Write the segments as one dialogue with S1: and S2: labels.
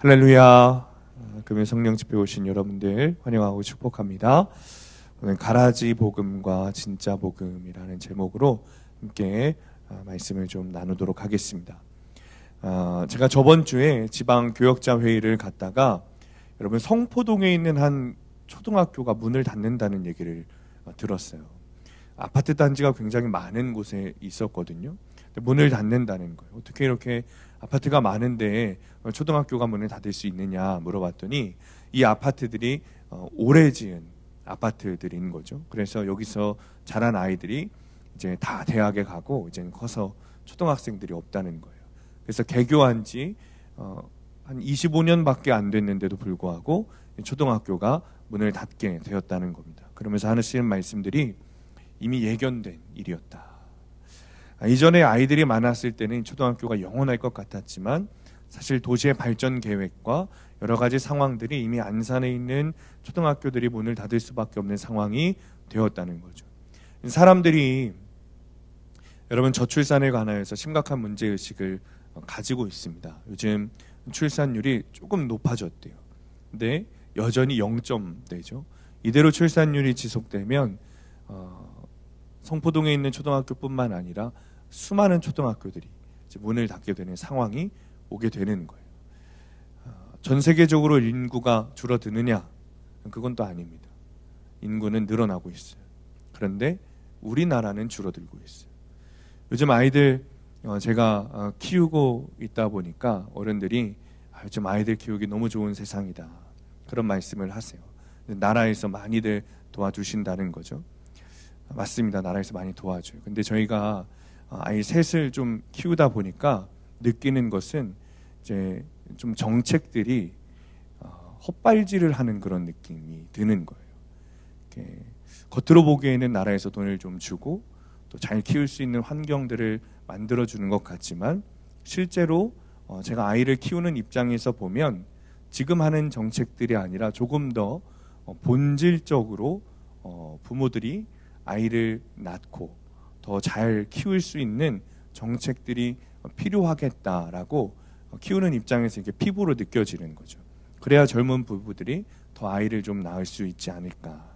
S1: 할렐루야. 금요 성령 집회 오신 여러분들 환영하고 축복합니다. 오늘 가라지 복음과 진짜 복음이라는 제목으로 함께 말씀을 좀 나누도록 하겠습니다. 제가 저번 주에 지방 교역자 회의를 갔다가 여러분 성포동에 있는 한 초등학교가 문을 닫는다는 얘기를 들었어요. 아파트 단지가 굉장히 많은 곳에 있었거든요. 문을 닫는다는 거예요. 어떻게 이렇게 아파트가 많은데 초등학교가 문을 닫을 수 있느냐 물어봤더니 이 아파트들이 오래 지은 아파트들인 거죠. 그래서 여기서 자란 아이들이 이제 다 대학에 가고 이제 커서 초등학생들이 없다는 거예요. 그래서 개교한 지 한 25년밖에 안 됐는데도 불구하고 초등학교가 문을 닫게 되었다는 겁니다. 그러면서 하시는 말씀들이 이미 예견된 일이었다. 이전에 아이들이 많았을 때는 초등학교가 영원할 것 같았지만 사실 도시의 발전 계획과 여러 가지 상황들이 이미 안산에 있는 초등학교들이 문을 닫을 수밖에 없는 상황이 되었다는 거죠. 사람들이 여러분 저출산에 관하여서 심각한 문제의식을 가지고 있습니다. 요즘 출산율이 조금 높아졌대요. 근데 여전히 0점대죠. 이대로 출산율이 지속되면 성포동에 있는 초등학교뿐만 아니라 수많은 초등학교들이 이제 문을 닫게 되는 상황이 오게 되는 거예요. 전 세계적으로 인구가 줄어드느냐? 그건 또 아닙니다. 인구는 늘어나고 있어요. 그런데 우리나라는 줄어들고 있어요. 요즘 아이들 제가 키우고 있다 보니까 어른들이 요즘 아이들 키우기 너무 좋은 세상이다. 그런 말씀을 하세요. 나라에서 많이들 도와주신다는 거죠. 맞습니다. 나라에서 많이 도와줘요. 근데 저희가 아이 셋을 좀 키우다 보니까 느끼는 것은 이제 좀 정책들이 헛발질을 하는 그런 느낌이 드는 거예요. 겉으로 보기에는 나라에서 돈을 좀 주고 또 잘 키울 수 있는 환경들을 만들어주는 것 같지만 실제로 제가 아이를 키우는 입장에서 보면 지금 하는 정책들이 아니라 조금 더 본질적으로 부모들이 아이를 낳고 더 잘 키울 수 있는 정책들이 필요하겠다라고 키우는 입장에서 이게 피부로 느껴지는 거죠. 그래야 젊은 부부들이 더 아이를 좀 낳을 수 있지 않을까.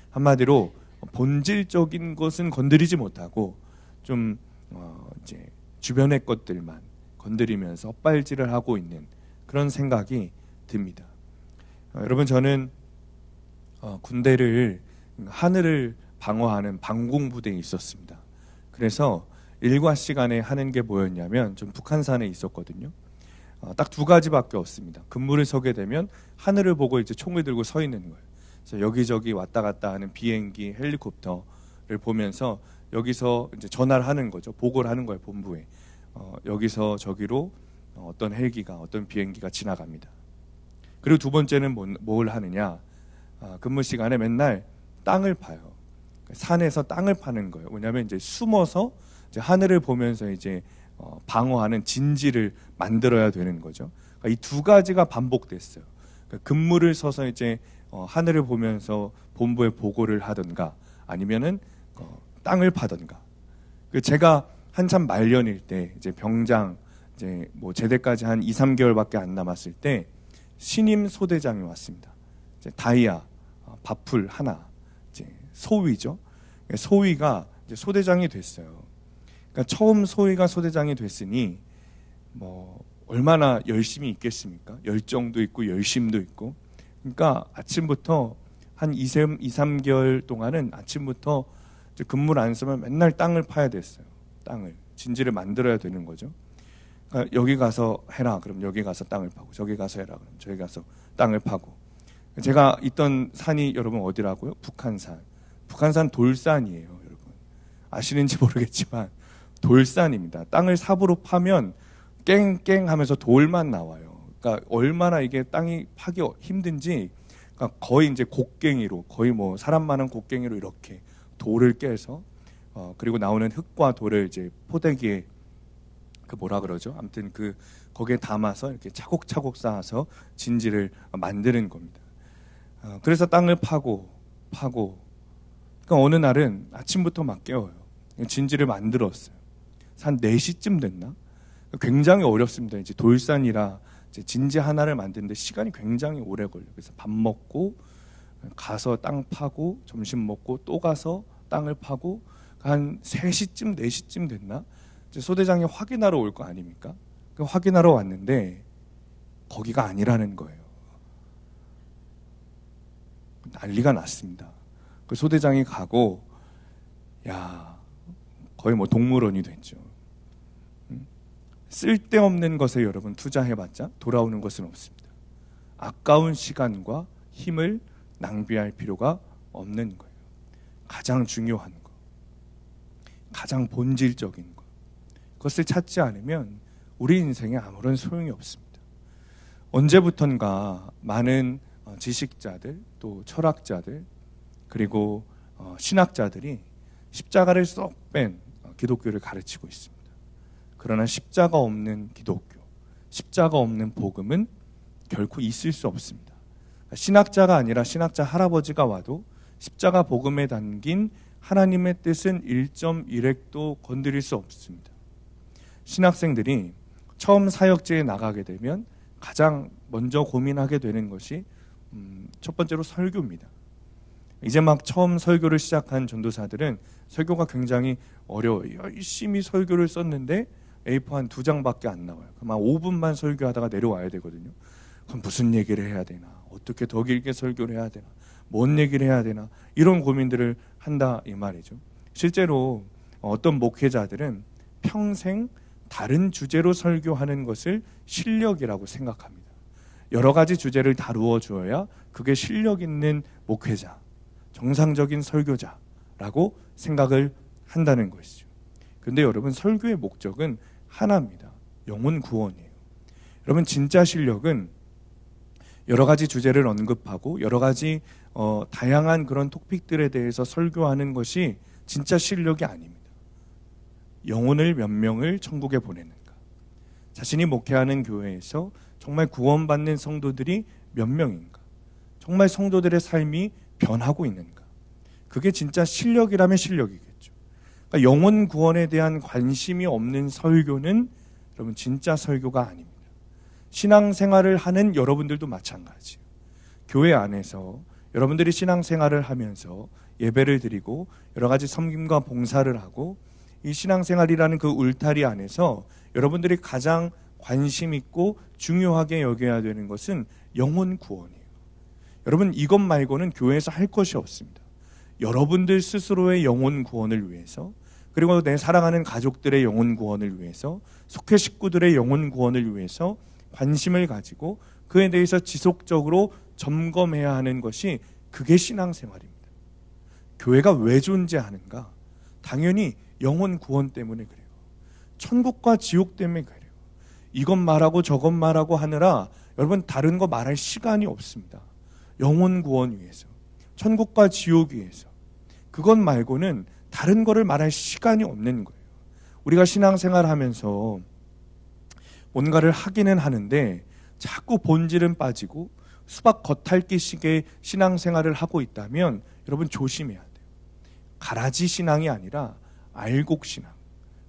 S1: 한마디로 본질적인 것은 건드리지 못하고 좀 이제 주변의 것들만 건드리면서 헛발질을 하고 있는 그런 생각이 듭니다. 여러분 저는 군대를 하늘을 방어하는 방공부대에 있었습니다. 그래서 일과 시간에 하는 게 뭐였냐면 좀 북한산에 있었거든요. 딱 두 가지밖에 없습니다. 근무를 서게 되면 하늘을 보고 이제 총을 들고 서 있는 거예요. 그래서 여기저기 왔다 갔다 하는 비행기, 헬리콥터를 보면서 여기서 이제 전화를 하는 거죠. 보고를 하는 거예요, 본부에. 여기서 저기로 어떤 헬기가, 어떤 비행기가 지나갑니다. 그리고 두 번째는 뭘 하느냐? 근무 시간에 맨날 땅을 파요. 산에서 땅을 파는 거예요. 왜냐하면 이제 숨어서 이제 하늘을 보면서 이제 방어하는 진지를 만들어야 되는 거죠. 그러니까 이 두 가지가 반복됐어요. 그러니까 근무를 서서 이제 하늘을 보면서 본부에 보고를 하든가 아니면은 땅을 파든가. 제가 한참 말년일 때 이제 병장 이제 뭐 제대까지 한 2, 3개월밖에 안 남았을 때 신임 소대장이 왔습니다. 이제 다이아 바풀 하나 이제 소위죠. 소위가 이제 소대장이 됐어요. 그러니까 처음 소위가 소대장이 됐으니 뭐 얼마나 열심히 있겠습니까? 열정도 있고 열심도 있고. 그러니까 아침부터 한 2, 3개월 동안은 아침부터 이제 근무를 안 쓰면 맨날 땅을 파야 됐어요. 땅을 진지를 만들어야 되는 거죠. 그러니까 여기 가서 해라. 그럼 여기 가서 땅을 파고 저기 가서 해라. 그럼 저기 가서 땅을 파고. 제가 있던 산이 여러분 어디라고요? 북한산. 북한산 돌산이에요, 여러분. 아시는지 모르겠지만 돌산입니다. 땅을 삽으로 파면 깽깽 하면서 돌만 나와요. 그러니까 얼마나 이게 땅이 파기 힘든지 그러니까 거의 이제 곡괭이로 거의 뭐 사람 많은 곡괭이로 이렇게 돌을 깨서 그리고 나오는 흙과 돌을 이제 포대기에 그 뭐라 그러죠? 아무튼 그 거기에 담아서 이렇게 차곡차곡 쌓아서 진지를 만드는 겁니다. 그래서 땅을 파고 그러니까 어느 날은 아침부터 막 깨워요. 진지를 만들었어요. 한 4시쯤 됐나? 굉장히 어렵습니다. 이제 돌산이라 이제 진지 하나를 만드는데 시간이 굉장히 오래 걸려요. 그래서 밥 먹고 가서 땅 파고 점심 먹고 또 가서 땅을 파고 한 3시쯤 4시쯤 됐나? 이제 소대장이 확인하러 올 거 아닙니까? 그 확인하러 왔는데 거기가 아니라는 거예요. 난리가 났습니다. 그 소대장이 가고 야 거의 뭐 동물원이 됐죠. 쓸데없는 것에 여러분 투자해봤자 돌아오는 것은 없습니다. 아까운 시간과 힘을 낭비할 필요가 없는 거예요. 가장 중요한 거, 가장 본질적인 거, 그것을 찾지 않으면 우리 인생에 아무런 소용이 없습니다. 언제부턴가 많은 지식자들, 또 철학자들, 그리고 신학자들이 십자가를 쏙 뺀 기독교를 가르치고 있습니다. 그러나 십자가 없는 기독교, 십자가 없는 복음은 결코 있을 수 없습니다. 신학자가 아니라 신학자 할아버지가 와도 십자가 복음에 담긴 하나님의 뜻은 1.1획도 건드릴 수 없습니다. 신학생들이 처음 사역지에 나가게 되면 가장 먼저 고민하게 되는 것이 첫 번째로 설교입니다. 이제 막 처음 설교를 시작한 전도사들은 설교가 굉장히 어려워요. 열심히 설교를 썼는데 A4 한 2장밖에 안 나와요. 그럼 5분만 설교하다가 내려와야 되거든요. 그럼 무슨 얘기를 해야 되나? 어떻게 더 길게 설교를 해야 되나? 뭔 얘기를 해야 되나? 이런 고민들을 한다 이 말이죠. 실제로 어떤 목회자들은 평생 다른 주제로 설교하는 것을 실력이라고 생각합니다. 여러 가지 주제를 다루어 주어야 그게 실력 있는 목회자, 정상적인 설교자라고 생각을 한다는 것이죠. 그런데 여러분, 설교의 목적은 하나입니다. 영혼 구원이에요. 여러분, 진짜 실력은 여러 가지 주제를 언급하고 여러 가지 다양한 그런 토픽들에 대해서 설교하는 것이 진짜 실력이 아닙니다. 영혼을 몇 명을 천국에 보내는가, 자신이 목회하는 교회에서 정말 구원받는 성도들이 몇 명인가, 정말 성도들의 삶이 변하고 있는가, 그게 진짜 실력이라면 실력이겠죠. 그러니까 영혼 구원에 대한 관심이 없는 설교는 여러분 진짜 설교가 아닙니다. 신앙생활을 하는 여러분들도 마찬가지예요. 교회 안에서 여러분들이 신앙생활을 하면서 예배를 드리고 여러 가지 섬김과 봉사를 하고 이 신앙생활이라는 그 울타리 안에서 여러분들이 가장 관심 있고 중요하게 여겨야 되는 것은 영혼 구원이에요. 여러분, 이것 말고는 교회에서 할 것이 없습니다. 여러분들 스스로의 영혼 구원을 위해서, 그리고 내 사랑하는 가족들의 영혼 구원을 위해서, 속회 식구들의 영혼 구원을 위해서 관심을 가지고 그에 대해서 지속적으로 점검해야 하는 것이, 그게 신앙생활입니다. 교회가 왜 존재하는가? 당연히 영혼 구원 때문에 그래요. 천국과 지옥 때문에 그래요. 이것 말하고 저것 말하고 하느라 여러분 다른 거 말할 시간이 없습니다. 영혼 구원 위해서, 천국과 지옥 위해서, 그것 말고는 다른 거를 말할 시간이 없는 거예요. 우리가 신앙생활 하면서 뭔가를 하기는 하는데 자꾸 본질은 빠지고 수박 겉핥기식의 신앙생활을 하고 있다면 여러분 조심해야 돼요. 가라지 신앙이 아니라 알곡 신앙,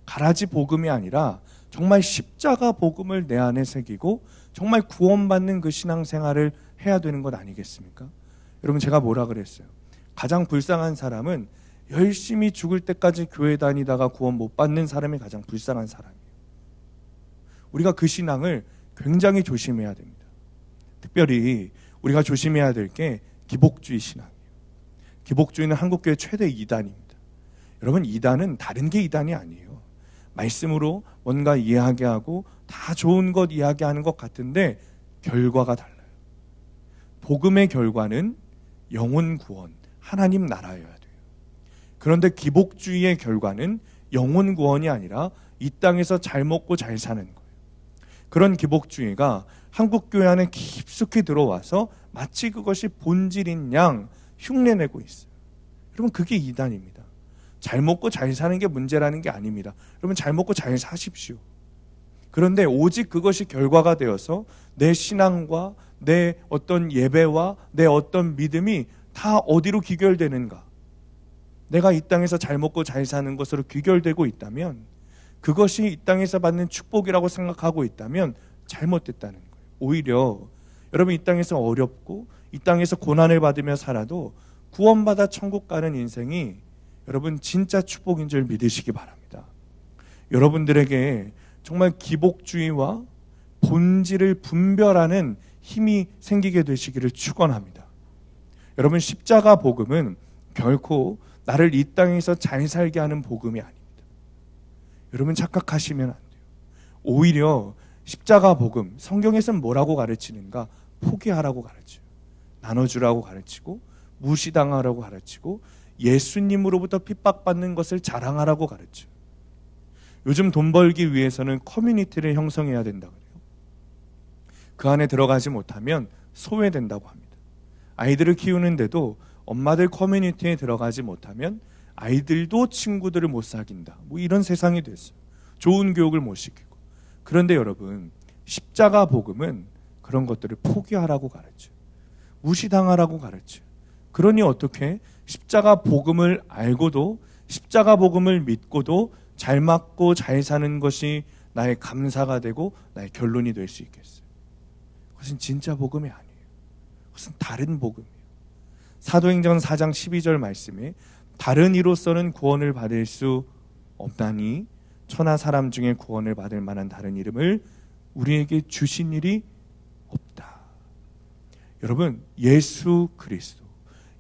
S1: 가라지 복음이 아니라 정말 십자가 복음을 내 안에 새기고 정말 구원받는 그 신앙생활을 해야 되는 것 아니겠습니까? 여러분, 제가 뭐라 그랬어요? 가장 불쌍한 사람은 열심히 죽을 때까지 교회 다니다가 구원 못 받는 사람이 가장 불쌍한 사람이에요. 우리가 그 신앙을 굉장히 조심해야 됩니다. 특별히 우리가 조심해야 될 게 기복주의 신앙이에요. 기복주의는 한국교회 최대 이단입니다. 여러분, 이단은 다른 게 이단이 아니에요. 말씀으로 뭔가 이해하게 하고 다 좋은 것 이야기하는 것 같은데 결과가 달라요. 복음의 결과는 영혼 구원, 하나님 나라여야 돼요. 그런데 기복주의의 결과는 영혼 구원이 아니라 이 땅에서 잘 먹고 잘 사는 거예요. 그런 기복주의가 한국교회 안에 깊숙이 들어와서 마치 그것이 본질인 양 흉내내고 있어요. 여러분, 그게 이단입니다. 잘 먹고 잘 사는 게 문제라는 게 아닙니다. 여러분, 잘 먹고 잘 사십시오. 그런데 오직 그것이 결과가 되어서 내 신앙과 내 어떤 예배와 내 어떤 믿음이 다 어디로 귀결되는가? 내가 이 땅에서 잘 먹고 잘 사는 것으로 귀결되고 있다면, 그것이 이 땅에서 받는 축복이라고 생각하고 있다면 잘못됐다는 거예요. 오히려 여러분 이 땅에서 어렵고 이 땅에서 고난을 받으며 살아도 구원받아 천국 가는 인생이 여러분 진짜 축복인 줄 믿으시기 바랍니다. 여러분들에게 정말 기복주의와 본질을 분별하는 힘이 생기게 되시기를 축원합니다. 여러분 십자가 복음은 결코 나를 이 땅에서 잘 살게 하는 복음이 아닙니다. 여러분 착각하시면 안 돼요. 오히려 십자가 복음, 성경에서는 뭐라고 가르치는가? 포기하라고 가르쳐요. 나눠주라고 가르치고 무시당하라고 가르치고 예수님으로부터 핍박받는 것을 자랑하라고 가르쳐요. 요즘 돈 벌기 위해서는 커뮤니티를 형성해야 된다 그래요. 그 안에 들어가지 못하면 소외된다고 합니다. 아이들을 키우는데도 엄마들 커뮤니티에 들어가지 못하면 아이들도 친구들을 못 사귄다. 뭐 이런 세상이 됐어요. 좋은 교육을 못 시키고. 그런데 여러분, 십자가 복음은 그런 것들을 포기하라고 가르쳐요. 무시당하라고 가르쳐요. 그러니 어떻게 십자가 복음을 알고도 십자가 복음을 믿고도 잘 맞고 잘 사는 것이 나의 감사가 되고 나의 결론이 될 수 있겠어요. 그것은 진짜 복음이 아니에요. 그것은 다른 복음이에요. 사도행전 4장 12절 말씀에 다른 이로서는 구원을 받을 수 없나니 천하 사람 중에 구원을 받을 만한 다른 이름을 우리에게 주신 일이 없다. 여러분, 예수 그리스도,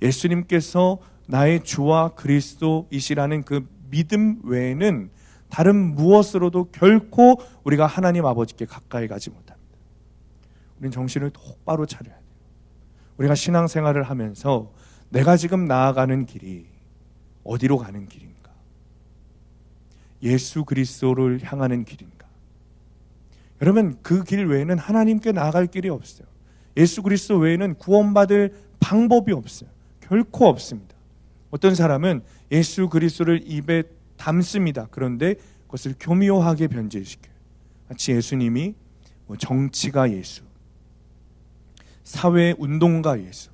S1: 예수님께서 나의 주와 그리스도이시라는 그 믿음 외에는 다른 무엇으로도 결코 우리가 하나님 아버지께 가까이 가지 못합니다. 우리는 정신을 똑바로 차려야 돼요. 우리가 신앙생활을 하면서 내가 지금 나아가는 길이 어디로 가는 길인가? 예수 그리스도를 향하는 길인가? 여러분, 그 길 외에는 하나님께 나아갈 길이 없어요. 예수 그리스도 외에는 구원받을 방법이 없어요. 결코 없습니다. 어떤 사람은 예수 그리스도를 입에 담습니다. 그런데 그것을 교묘하게 변질시켜요. 마치 예수님이 정치가 예수, 사회운동가 예수,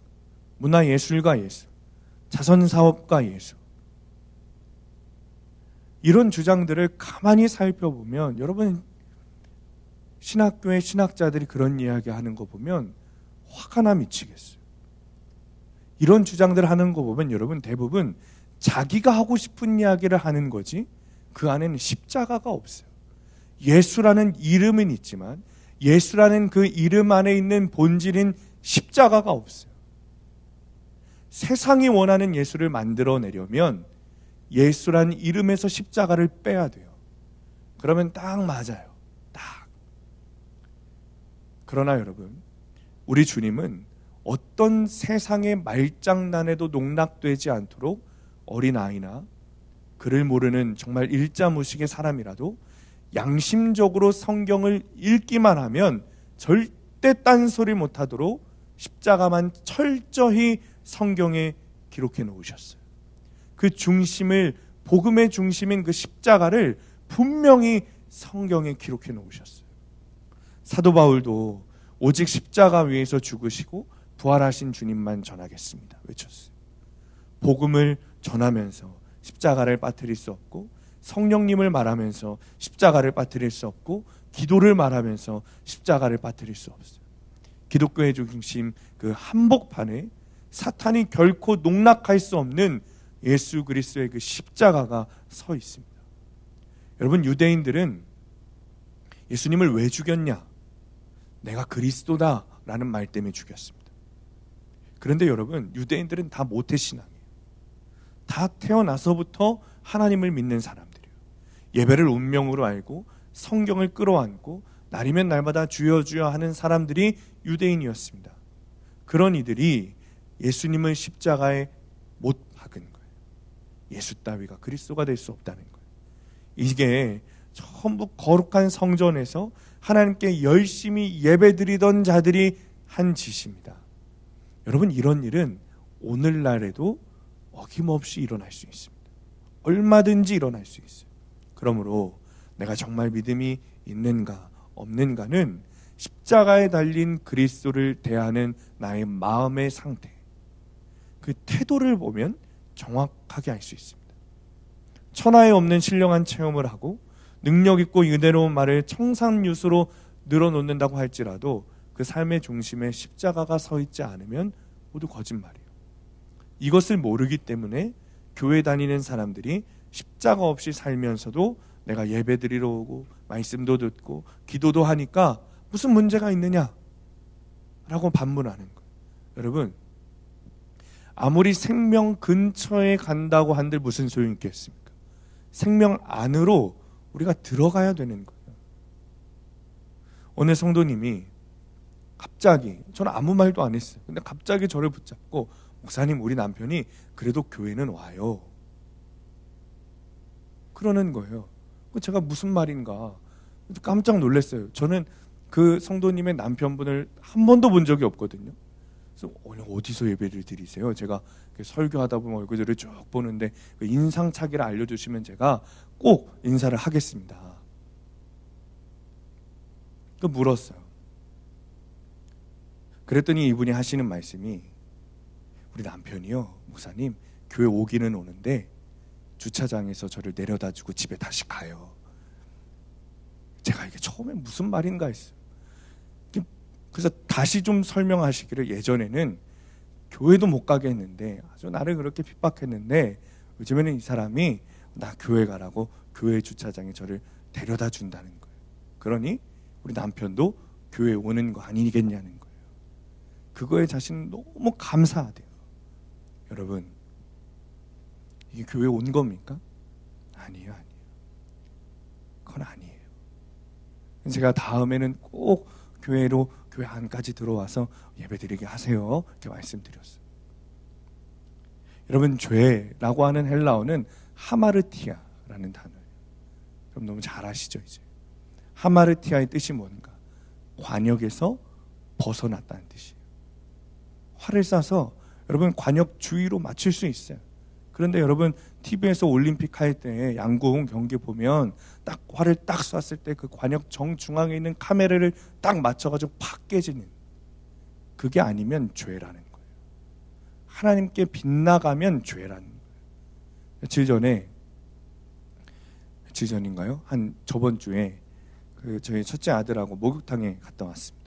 S1: 문화예술가 예수, 자선사업가 예수, 이런 주장들을 가만히 살펴보면 여러분, 신학교의 신학자들이 그런 이야기하는 거 보면 화가 나 미치겠어요. 이런 주장들을 하는 거 보면 여러분 대부분 자기가 하고 싶은 이야기를 하는 거지 그 안에는 십자가가 없어요. 예수라는 이름은 있지만 예수라는 그 이름 안에 있는 본질인 십자가가 없어요. 세상이 원하는 예수를 만들어내려면 예수라는 이름에서 십자가를 빼야 돼요. 그러면 딱 맞아요. 딱. 그러나 여러분, 우리 주님은 어떤 세상의 말장난에도 농락되지 않도록 어린아이나 그를 모르는 정말 일자무식의 사람이라도 양심적으로 성경을 읽기만 하면 절대 딴소리 못하도록 십자가만 철저히 성경에 기록해 놓으셨어요. 그 중심을, 복음의 중심인 그 십자가를 분명히 성경에 기록해 놓으셨어요. 사도 바울도 오직 십자가 위에서 죽으시고 부활하신 주님만 전하겠습니다 외쳤어요. 복음을 전하면서 십자가를 빠뜨릴 수 없고, 성령님을 말하면서 십자가를 빠뜨릴 수 없고, 기도를 말하면서 십자가를 빠뜨릴 수 없어요. 기독교의 중심 그 한복판에 사탄이 결코 농락할 수 없는 예수 그리스도의 그 십자가가 서 있습니다. 여러분, 유대인들은 예수님을 왜 죽였냐? 내가 그리스도다 라는 말 때문에 죽였습니다. 그런데 여러분, 유대인들은 다 모태신앙이에요. 다 태어나서부터 하나님을 믿는 사람들이에요. 예배를 운명으로 알고 성경을 끌어안고 날이면 날마다 주여 주여 하는 사람들이 유대인이었습니다. 그런 이들이 예수님을 십자가에 못 박은 거예요. 예수 따위가 그리스도가 될 수 없다는 거예요. 이게 전부 거룩한 성전에서 하나님께 열심히 예배드리던 자들이 한 짓입니다. 여러분, 이런 일은 오늘날에도 어김없이 일어날 수 있습니다. 얼마든지 일어날 수 있어요. 그러므로 내가 정말 믿음이 있는가 없는가는 십자가에 달린 그리스도를 대하는 나의 마음의 상태, 그 태도를 보면 정확하게 알 수 있습니다. 천하에 없는 신령한 체험을 하고 능력 있고 은혜로운 말을 청산유수로 늘어놓는다고 할지라도 그 삶의 중심에 십자가가 서 있지 않으면 모두 거짓말이에요. 이것을 모르기 때문에 교회 다니는 사람들이 십자가 없이 살면서도 내가 예배 드리러 오고 말씀도 듣고 기도도 하니까 무슨 문제가 있느냐 라고 반문하는 거예요. 여러분, 아무리 생명 근처에 간다고 한들 무슨 소용이 있겠습니까? 생명 안으로 우리가 들어가야 되는 거예요. 어느 성도님이 갑자기, 저는 아무 말도 안 했어요. 근데 갑자기 저를 붙잡고, 목사님, 우리 남편이 그래도 교회는 와요. 그러는 거예요. 제가 무슨 말인가 깜짝 놀랐어요. 저는 그 성도님의 남편분을 한 번도 본 적이 없거든요. 그래서 어디서 예배를 드리세요? 제가 설교하다 보면 얼굴을 쭉 보는데 그 인상착의를 알려주시면 제가 꼭 인사를 하겠습니다. 물었어요. 그랬더니 이분이 하시는 말씀이, 우리 남편이요, 목사님, 교회 오기는 오는데 주차장에서 저를 내려다 주고 집에 다시 가요. 제가 이게 처음에 무슨 말인가 했어요. 그래서 다시 좀 설명하시기를, 예전에는 교회도 못 가게 했는데 아주 나를 그렇게 핍박했는데 요즘에는 이 사람이 나 교회 가라고 교회 주차장에 저를 데려다 준다는 거예요. 그러니 우리 남편도 교회 오는 거 아니겠냐는 거예요. 그거에 자신은 너무 감사하대요. 여러분, 이게 교회 온 겁니까? 아니에요. 그건 아니에요. 제가 다음에는 꼭 교회 안까지 들어와서 예배드리게 하세요, 이렇게 말씀드렸어요. 여러분, 죄라고 하는 헬라어는 하마르티아라는 단어예요. 그럼 너무 잘 아시죠? 이제 하마르티아의 뜻이 뭔가? 관역에서 벗어났다는 뜻이에요. 활을 쏴서 여러분 관역 주위로 맞출 수 있어요. 그런데 여러분, TV에서 올림픽 할 때 양궁 경기 보면 딱 활을 딱 쐈을 때 그 관역 정중앙에 있는 카메라를 딱 맞춰가지고 팍 깨지는, 그게 아니면 죄라는 거예요. 하나님께 빗나가면 죄라는 거예요. 며칠 전인가요? 저번 주에 저희 첫째 아들하고 목욕탕에 갔다 왔습니다.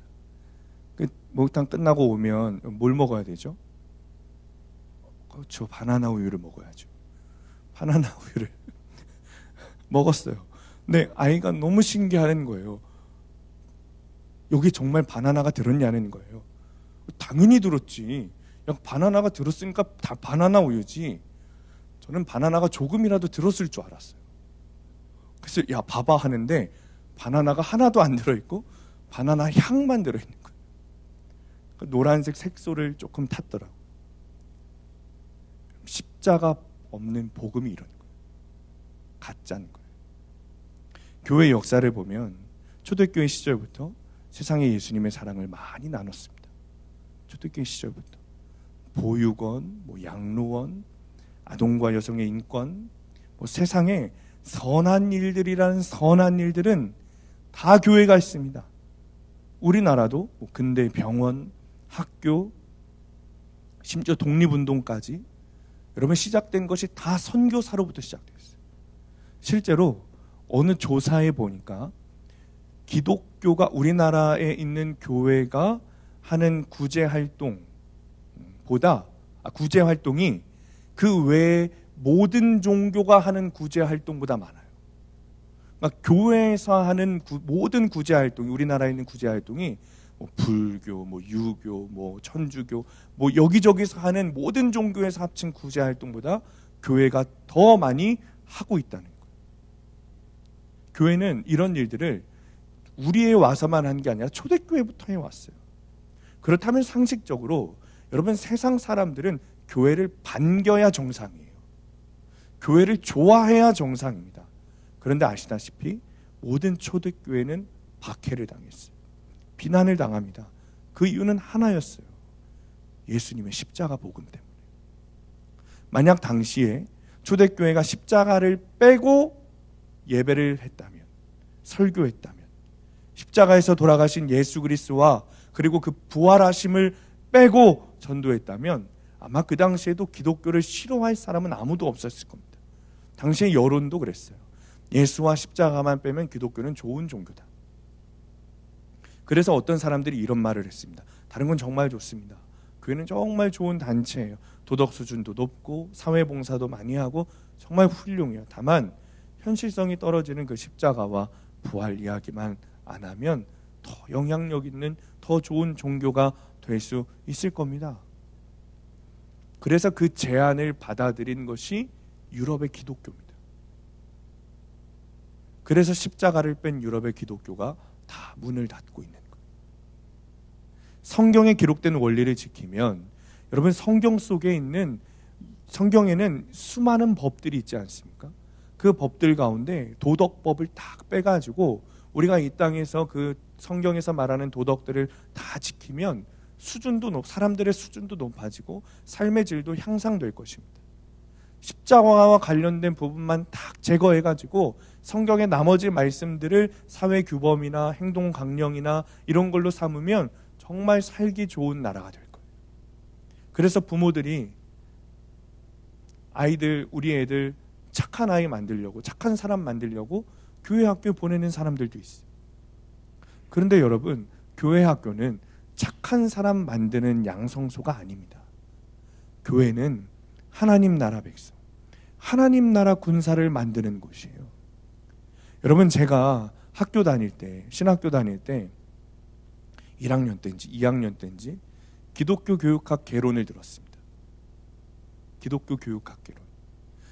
S1: 목욕탕 끝나고 오면 뭘 먹어야 되죠? 그렇죠, 바나나 우유를 먹어야죠. 바나나 우유를 먹었어요. 근데 아이가 너무 신기하는 거예요. 여기 정말 바나나가 들었냐는 거예요. 당연히 들었지. 바나나가 들었으니까 다 바나나 우유지. 저는 바나나가 조금이라도 들었을 줄 알았어요. 그래서 야, 봐봐 하는데 바나나가 하나도 안 들어있고 바나나 향만 들어있는 거예요. 노란색 색소를 조금 탔더라고요. 십자가 없는 복음이 이런 거예요. 가짜인 거예요. 교회 역사를 보면 초대교회 시절부터 세상에 예수님의 사랑을 많이 나눴습니다. 초대교회 시절부터 보육원, 양로원, 아동과 여성의 인권, 세상에 선한 일들이라는 선한 일들은 다 교회가 있습니다. 우리나라도 근대 병원, 학교, 심지어 독립운동까지 여러분 시작된 것이 다 선교사로부터 시작됐어요. 실제로 어느 조사에 보니까 기독교가 우리나라에 있는 교회가 하는 구제 활동이 그 외에 모든 종교가 하는 구제 활동보다 많아요. 그러니까 교회에서 하는 모든 구제 활동이, 우리나라에 있는 구제 활동이 불교, 유교, 천주교, 여기저기서 하는 모든 종교에서 합친 구제 활동보다 교회가 더 많이 하고 있다는 거예요. 교회는 이런 일들을 우리에 와서만 한 게 아니라 초대교회부터 해왔어요. 그렇다면 상식적으로 여러분, 세상 사람들은 교회를 반겨야 정상이에요. 교회를 좋아해야 정상입니다. 그런데 아시다시피 모든 초대교회는 박해를 당했어요. 비난을 당합니다. 그 이유는 하나였어요. 예수님의 십자가 복음 때문에. 만약 당시에 초대교회가 십자가를 빼고 예배를 했다면, 설교했다면, 십자가에서 돌아가신 예수 그리스도와 그리고 그 부활하심을 빼고 전도했다면 아마 그 당시에도 기독교를 싫어할 사람은 아무도 없었을 겁니다. 당시의 여론도 그랬어요. 예수와 십자가만 빼면 기독교는 좋은 종교다. 그래서 어떤 사람들이 이런 말을 했습니다. 다른 건 정말 좋습니다. 교회는 정말 좋은 단체예요. 도덕 수준도 높고 사회봉사도 많이 하고 정말 훌륭해요. 다만 현실성이 떨어지는 그 십자가와 부활 이야기만 안 하면 더 영향력 있는 더 좋은 종교가 될 수 있을 겁니다. 그래서 그 제안을 받아들인 것이 유럽의 기독교입니다. 그래서 십자가를 뺀 유럽의 기독교가 다 문을 닫고 있는 거예요. 성경에 기록된 원리를 지키면 여러분 성경 속에 있는 성경에는 수많은 법들이 있지 않습니까? 그 법들 가운데 도덕법을 딱 빼가지고 우리가 이 땅에서 그 성경에서 말하는 도덕들을 다 지키면 사람들의 수준도 높아지고 삶의 질도 향상될 것입니다. 십자가와 관련된 부분만 딱 제거해가지고 성경의 나머지 말씀들을 사회 규범이나 행동 강령이나 이런 걸로 삼으면 정말 살기 좋은 나라가 될 거예요. 그래서 부모들이 우리 애들 착한 아이 만들려고, 착한 사람 만들려고 교회 학교 보내는 사람들도 있어요. 그런데 여러분, 교회 학교는 착한 사람 만드는 양성소가 아닙니다. 교회는 하나님 나라 백성, 하나님 나라 군사를 만드는 곳이에요. 여러분, 제가 학교 다닐 때, 신학교 다닐 때 1학년 때인지 2학년 때인지 기독교 교육학 개론을 들었습니다. 기독교 교육학 개론.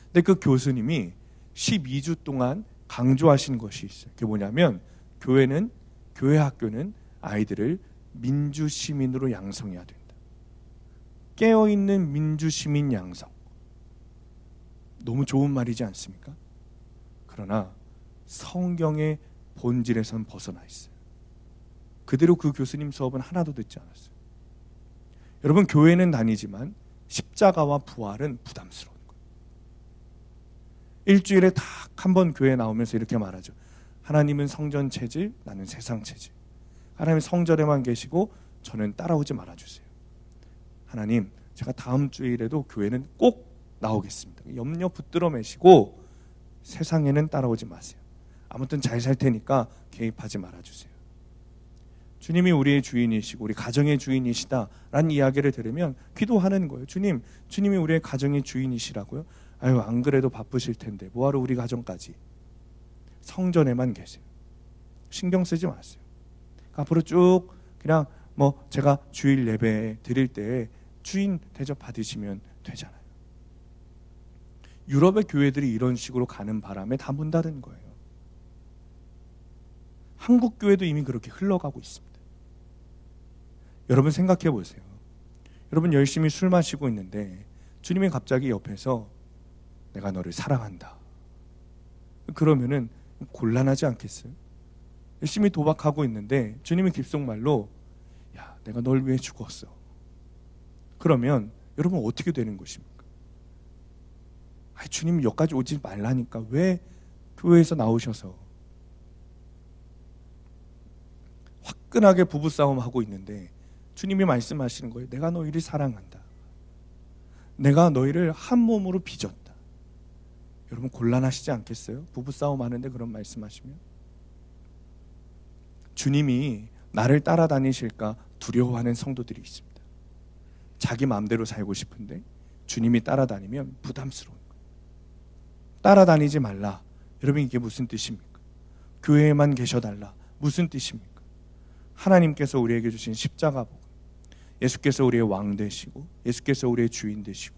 S1: 근데 그 교수님이 12주 동안 강조하신 것이 있어요. 그게 뭐냐면 교회 학교는 아이들을 민주시민으로 양성해야 된다. 깨어있는 민주시민 양성. 너무 좋은 말이지 않습니까? 그러나 성경의 본질에선 벗어나 있어요. 그대로 그 교수님 수업은 하나도 듣지 않았어요. 여러분, 교회는 다니지만 십자가와 부활은 부담스러운 거예요. 일주일에 딱 한 번 교회 나오면서 이렇게 말하죠. 하나님은 성전 체질, 나는 세상 체질. 하나님 성전에만 계시고 저는 따라오지 말아주세요. 하나님, 제가 다음 주일에도 교회는 꼭 나오겠습니다. 염려 붙들어 매시고 세상에는 따라오지 마세요. 아무튼 잘 살 테니까 개입하지 말아주세요. 주님이 우리의 주인이시고 우리 가정의 주인이시다라는 이야기를 들으면 기도하는 거예요. 주님이 우리의 가정의 주인이시라고요? 아유, 안 그래도 바쁘실 텐데 뭐하러 우리 가정까지. 성전에만 계세요. 신경 쓰지 마세요. 앞으로 쭉 그냥 제가 주일 예배 드릴 때 주인 대접 받으시면 되잖아요. 유럽의 교회들이 이런 식으로 가는 바람에 다 문 닫은 거예요. 한국 교회도 이미 그렇게 흘러가고 있습니다. 여러분 생각해 보세요. 여러분 열심히 술 마시고 있는데 주님이 갑자기 옆에서 내가 너를 사랑한다. 그러면은 곤란하지 않겠어요? 열심히 도박하고 있는데 주님이 귓속말로 야, 내가 널 위해 죽었어. 그러면 여러분 어떻게 되는 것입니까? 주님 여기까지 오지 말라니까 왜 교회에서 나오셔서 화끈하게 부부싸움 하고 있는데 주님이 말씀하시는 거예요. 내가 너희를 사랑한다. 내가 너희를 한 몸으로 빚었다. 여러분 곤란하시지 않겠어요? 부부싸움 하는데 그런 말씀하시면 주님이 나를 따라다니실까 두려워하는 성도들이 있습니다. 자기 마음대로 살고 싶은데 주님이 따라다니면 부담스러운 거예요. 따라다니지 말라. 여러분 이게 무슨 뜻입니까? 교회에만 계셔달라. 무슨 뜻입니까? 하나님께서 우리에게 주신 십자가 복음, 예수께서 우리의 왕 되시고 예수께서 우리의 주인 되시고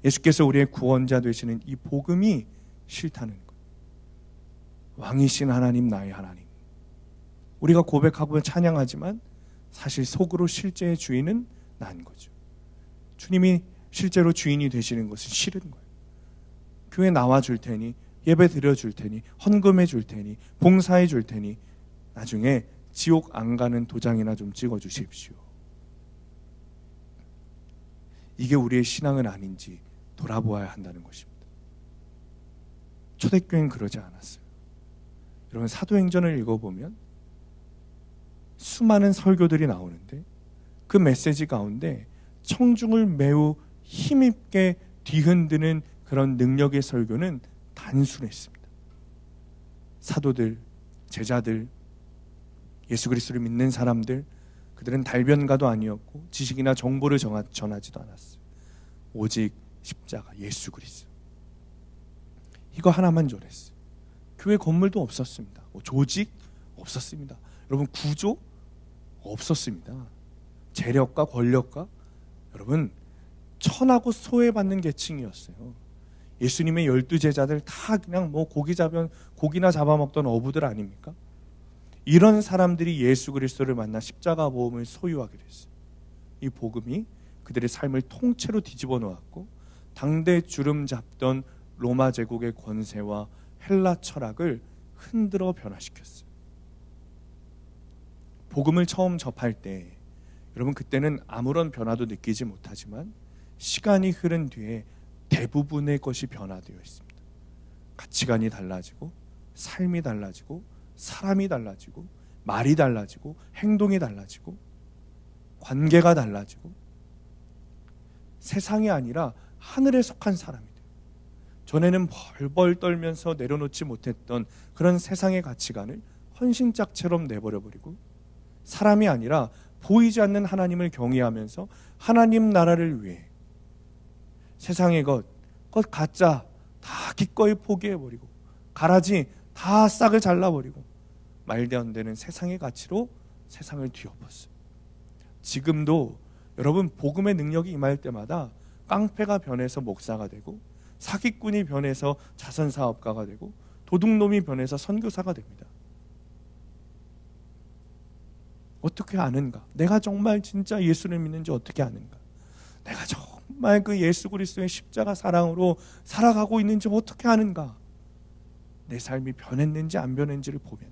S1: 예수께서 우리의 구원자 되시는 이 복음이 싫다는 거예요. 왕이신 하나님, 나의 하나님. 우리가 고백하고 찬양하지만 사실 속으로 실제의 주인은 난 거죠. 주님이 실제로 주인이 되시는 것은 싫은 거예요. 교회 나와 줄 테니, 예배 드려 줄 테니, 헌금해 줄 테니, 봉사해 줄 테니 나중에 지옥 안 가는 도장이나 좀 찍어 주십시오. 이게 우리의 신앙은 아닌지 돌아보아야 한다는 것입니다. 초대교회는 그러지 않았어요. 여러분 사도행전을 읽어보면 수많은 설교들이 나오는데 그 메시지 가운데 청중을 매우 힘있게 뒤흔드는 그런 능력의 설교는 단순했습니다. 사도들, 제자들, 예수 그리스도를 믿는 사람들, 그들은 달변가도 아니었고 지식이나 정보를 전하지도 않았어요. 오직 십자가, 예수 그리스도, 이거 하나만 전했어요. 교회 건물도 없었습니다. 조직 없었습니다. 여러분, 구조 없었습니다. 재력과 권력과, 여러분, 천하고 소외받는 계층이었어요. 예수님의 12제자들 다 그냥 고기나 잡아먹던 어부들 아닙니까? 이런 사람들이 예수 그리스도를 만나 십자가 복음을 소유하게 됐어요. 이 복음이 그들의 삶을 통째로 뒤집어 놓았고 당대 주름 잡던 로마 제국의 권세와 헬라 철학을 흔들어 변화시켰어요. 복음을 처음 접할 때 여러분, 그때는 아무런 변화도 느끼지 못하지만 시간이 흐른 뒤에 대부분의 것이 변화되어 있습니다. 가치관이 달라지고, 삶이 달라지고, 사람이 달라지고, 말이 달라지고, 행동이 달라지고, 관계가 달라지고, 세상이 아니라 하늘에 속한 사람이 돼요. 전에는 벌벌 떨면서 내려놓지 못했던 그런 세상의 가치관을 헌신짝처럼 내버려버리고, 사람이 아니라 보이지 않는 하나님을 경외하면서 하나님 나라를 위해 세상의 것 가짜 다 기꺼이 포기해버리고, 가라지 다 싹을 잘라버리고, 말도 안 되는 세상의 가치로 세상을 뒤엎었어요. 지금도 여러분, 복음의 능력이 임할 때마다 깡패가 변해서 목사가 되고, 사기꾼이 변해서 자선사업가가 되고, 도둑놈이 변해서 선교사가 됩니다. 어떻게 아는가? 내가 정말 진짜 예수를 믿는지 어떻게 아는가? 내가 정말 그 예수 그리스도의 십자가 사랑으로 살아가고 있는지 어떻게 아는가? 내 삶이 변했는지 안 변했는지를 보면,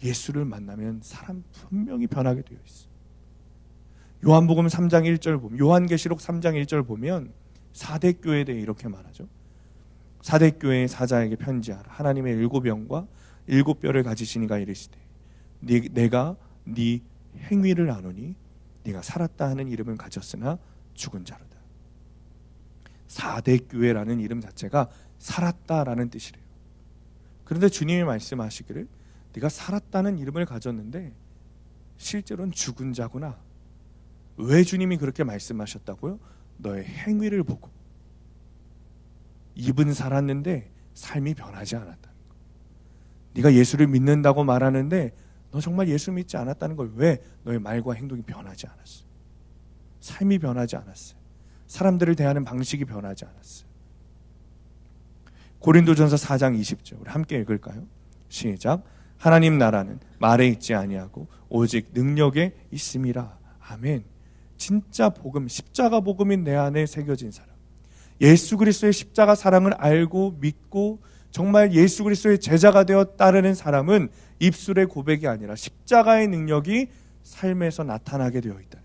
S1: 예수를 만나면 사람 분명히 변하게 되어 있어요. 요한복음 3장 1절 보면, 요한계시록 3장 1절 보면 4대 교회에 대해 이렇게 말하죠. 4대 교회의 사자에게 편지하라. 하나님의 7영과 7뼈를 가지신 이가 이르시되 내가 네 행위를 아노니 네가 살았다 하는 이름을 가졌으나 죽은 자로다. 4대 교회라는 이름 자체가 살았다라는 뜻이래요. 그런데 주님이 말씀하시기를 네가 살았다는 이름을 가졌는데 실제로는 죽은 자구나. 왜 주님이 그렇게 말씀하셨다고요? 너의 행위를 보고. 입은 살았는데 삶이 변하지 않았다는 거. 네가 예수를 믿는다고 말하는데 너 정말 예수 믿지 않았다는 걸. 왜? 너의 말과 행동이 변하지 않았어. 삶이 변하지 않았어요. 사람들을 대하는 방식이 변하지 않았어요. 고린도전서 4장 20절 우리 함께 읽을까요? 시작. 하나님 나라는 말에 있지 아니하고 오직 능력에 있음이라. 아멘. 진짜 복음, 십자가 복음인 내 안에 새겨진 사람, 예수 그리스도의 십자가 사랑을 알고 믿고 정말 예수 그리스도의 제자가 되어 따르는 사람은 입술의 고백이 아니라 십자가의 능력이 삶에서 나타나게 되어 있다는 거예요.